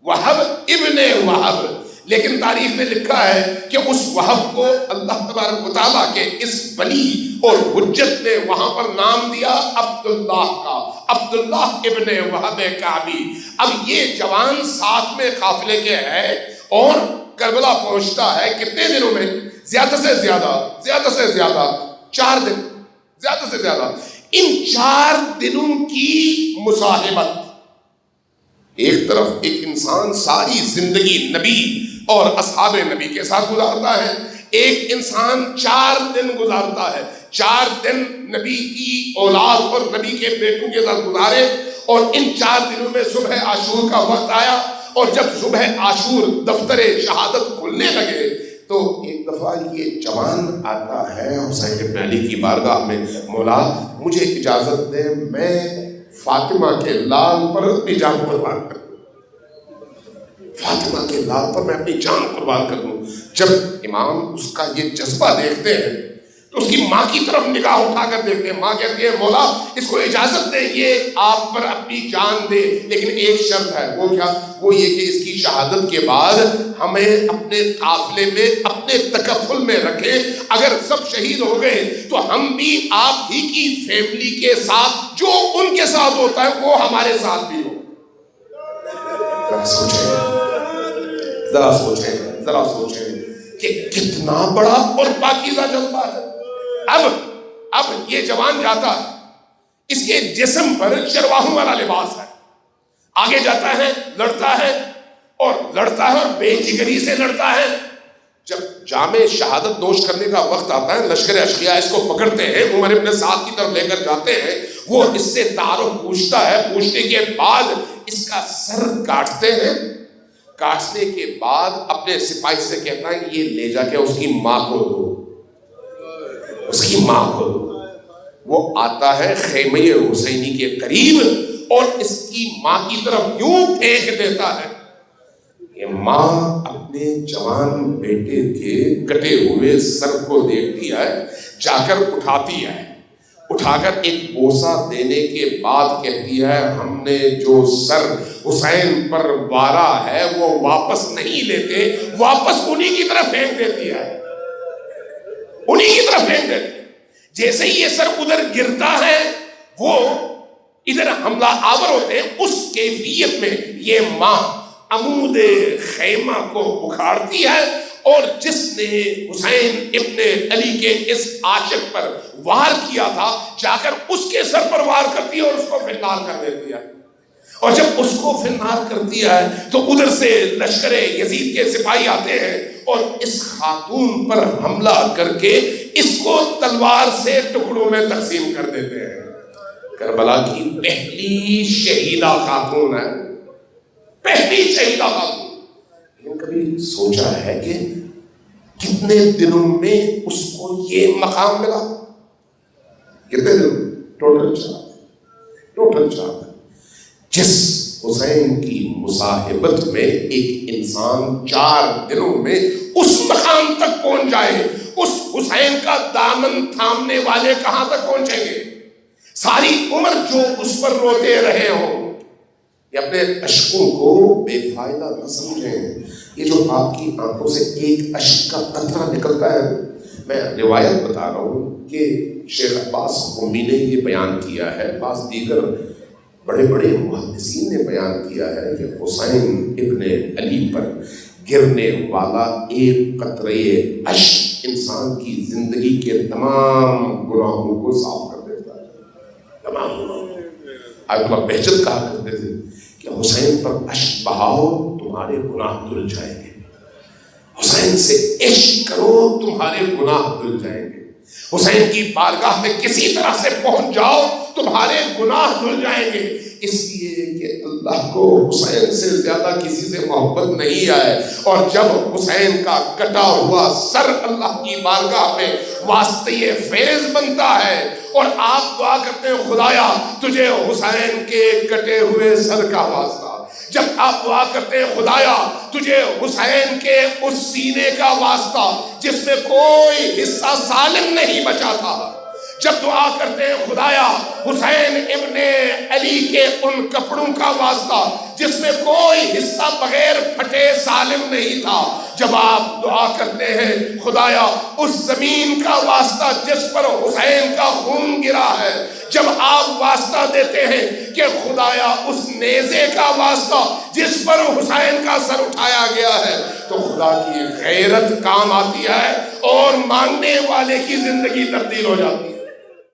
وہب ابن وہب. لیکن تاریخ میں لکھا ہے کہ اس وہب کو اللہ تبارک و تعالیٰ کے اس ولی اور حجت نے وہاں پر نام دیا عبداللہ کا، عبداللہ ابن وہب کعبی. اب یہ جوان ساتھ میں قافلے کے ہے اور کربلا پہنچتا ہے کتنے دنوں میں؟ زیادہ سے زیادہ 4 دن، زیادہ سے زیادہ. ان 4 دنوں کی مصاحبت، ایک طرف ایک انسان ساری زندگی نبی اور اصحاب نبی کے ساتھ گزارتا ہے، ایک انسان 4 دن گزارتا ہے. 4 دن نبی کی اولاد اور نبی کے بیٹوں کے ساتھ گزارے، اور ان 4 دنوں میں صبح عاشور کا وقت آیا، اور جب صبح عاشور دفتر شہادت کھلنے لگے تو ایک دفعہ یہ جوان آتا ہے حسین ابن علی کی بارگاہ میں، مولا مجھے اجازت دیں میں فاطمہ کے لال پر اپنی جان قربان کر دوں، فاطمہ کے لال پر میں اپنی جان قربان کر دوں. جب امام اس کا یہ جذبہ دیکھتے ہیں تو اس کی ماں کی طرف نگاہ اٹھا کر دیکھتے ہیں. ماں کہتی ہے مولا اس کو اجازت دیں یہ آپ پر اپنی جان دے، لیکن ایک شرط ہے. وہ کیا؟ وہ یہ کہ اس کی شہادت کے بعد ہمیں اپنے قافلے میں اپنے تکفل میں رکھیں، اگر سب شہید ہو گئے تو ہم بھی آپ ہی کی فیملی کے ساتھ جو ان کے ساتھ ہوتا ہے وہ ہمارے ساتھ بھی ہو. ذرا سوچیں کہ کتنا بڑا اور پاکیزہ جذبہ ہے. اب یہ جوان جاتا ہے، اس کے جسم پر چرواہوں والا لباس ہے، آگے جاتا ہے، لڑتا ہے اور بے جگری سے لڑتا ہے. جب جام شہادت نوش کرنے کا وقت آتا ہے، لشکر اشقیاء اس کو پکڑتے ہیں، عمر ابن سعد کی طرف لے کر جاتے ہیں. وہ اس سے تعارف پوچھتا ہے، پوچھنے کے بعد اس کا سر کاٹتے ہیں. کاٹنے کے بعد اپنے سپاہی سے کہتا ہے یہ لے جا کے اس کی ماں کو دو، اس کی ماں کو دو. وہ آتا ہے خیمہ حسینی کے قریب اور اس کی ماں کی طرف یوں پھینک دیتا ہے. یہ ماں اپنے جوان بیٹے کے کٹے ہوئے سر کو دیکھتی ہے، جا کر اٹھاتی ہے، اٹھا کر ایک بوسہ دینے کے بعد کہتی ہے ہم نے جو سر حسین پر وارا ہے وہ واپس نہیں لیتے، واپس انہی کی طرف پھینک دیتی ہے، انہی کی طرف پھینک دیتی ہے. جیسے ہی یہ سر ادھر گرتا ہے وہ ادھر حملہ آور ہوتے ہیں. اس کیفیت میں یہ ماں عمود خیمہ کو اکھاڑتی ہے اور جس نے حسین ابن علی کے اس عاشق پر وار کیا تھا جا کر اس کے سر پر وار کرتی ہے اور اس کو فنار کر دیتی ہے. اور جب اس کو فنار کرتی ہے تو ادھر سے لشکر یزید کے سپاہی آتے ہیں اور اس خاتون پر حملہ کر کے اس کو تلوار سے ٹکڑوں میں تقسیم کر دیتے ہیں. کربلا کی پہلی شہیدہ خاتون ہے، پہلی شہیدہ خاتون. لیکن کبھی سوچا ہے کہ کتنے دنوں میں اس کو یہ مقام ملا؟ کتنے دن؟ ٹوٹل 4. جس حسین کی مصاحبت میں ایک انسان 4 دنوں میں اس مقام تک پہنچ جائے، اس حسین کا دامن تھامنے والے کہاں تک پہنچیں گے؟ ساری عمر جو اس پر روتے رہے ہوں. یہ اپنے اشکوں کو بے فائدہ نہ سمجھیں. یہ جو آپ کی آنکھوں سے ایک اشک کا قطرہ نکلتا ہے، میں روایت بتا رہا ہوں کہ شیخ عباس قمی نے یہ بیان کیا ہے، بعض دیگر بڑے بڑے محدثین نے بیان کیا ہے کہ حسین ابن علی پر گرنے والا ایک قطرے اشک انسان کی زندگی کے تمام گناہوں کو صاف کر دیتا ہے. تمام گناہوں. آیت اللہ بہجت کہا کرتے تھے کہ حسین پر اشک بہاؤ تمہارے گناہ دھل جائیں گے، حسین سے عشق کرو تمہارے گناہ دھل جائیں گے. حسین کی بارگاہ میں کسی طرح سے پہنچ جاؤ تمہارے گناہ دھل جائیں گے، اس لیے کہ اللہ کو حسین سے زیادہ کسی سے محبت نہیں آئے۔ اور جب حسین کا کٹا ہوا سر اللہ کی بارگاہ میں واسطے فیض بنتا ہے اور آپ دعا کرتے ہیں خدایا تجھے حسین کے کٹے ہوئے سر کا واسطہ، جب آپ دعا کرتے ہیں خدایا تجھے حسین کے اس سینے کا واسطہ جس میں کوئی حصہ سالم نہیں بچا تھا، جب دعا کرتے ہیں خدایا حسین ابن علی کے ان کپڑوں کا واسطہ جس میں کوئی حصہ بغیر پھٹے سالم نہیں تھا، جب آپ دعا کرتے ہیں خدایا اس زمین کا واسطہ جس پر حسین کا خون گرا ہے، جب آپ واسطہ دیتے ہیں کہ خدایا اس نیزے کا واسطہ جس پر حسین کا سر اٹھایا گیا ہے، تو خدا کی غیرت کام آتی ہے اور مانگنے والے کی زندگی تبدیل ہو جاتی ہے۔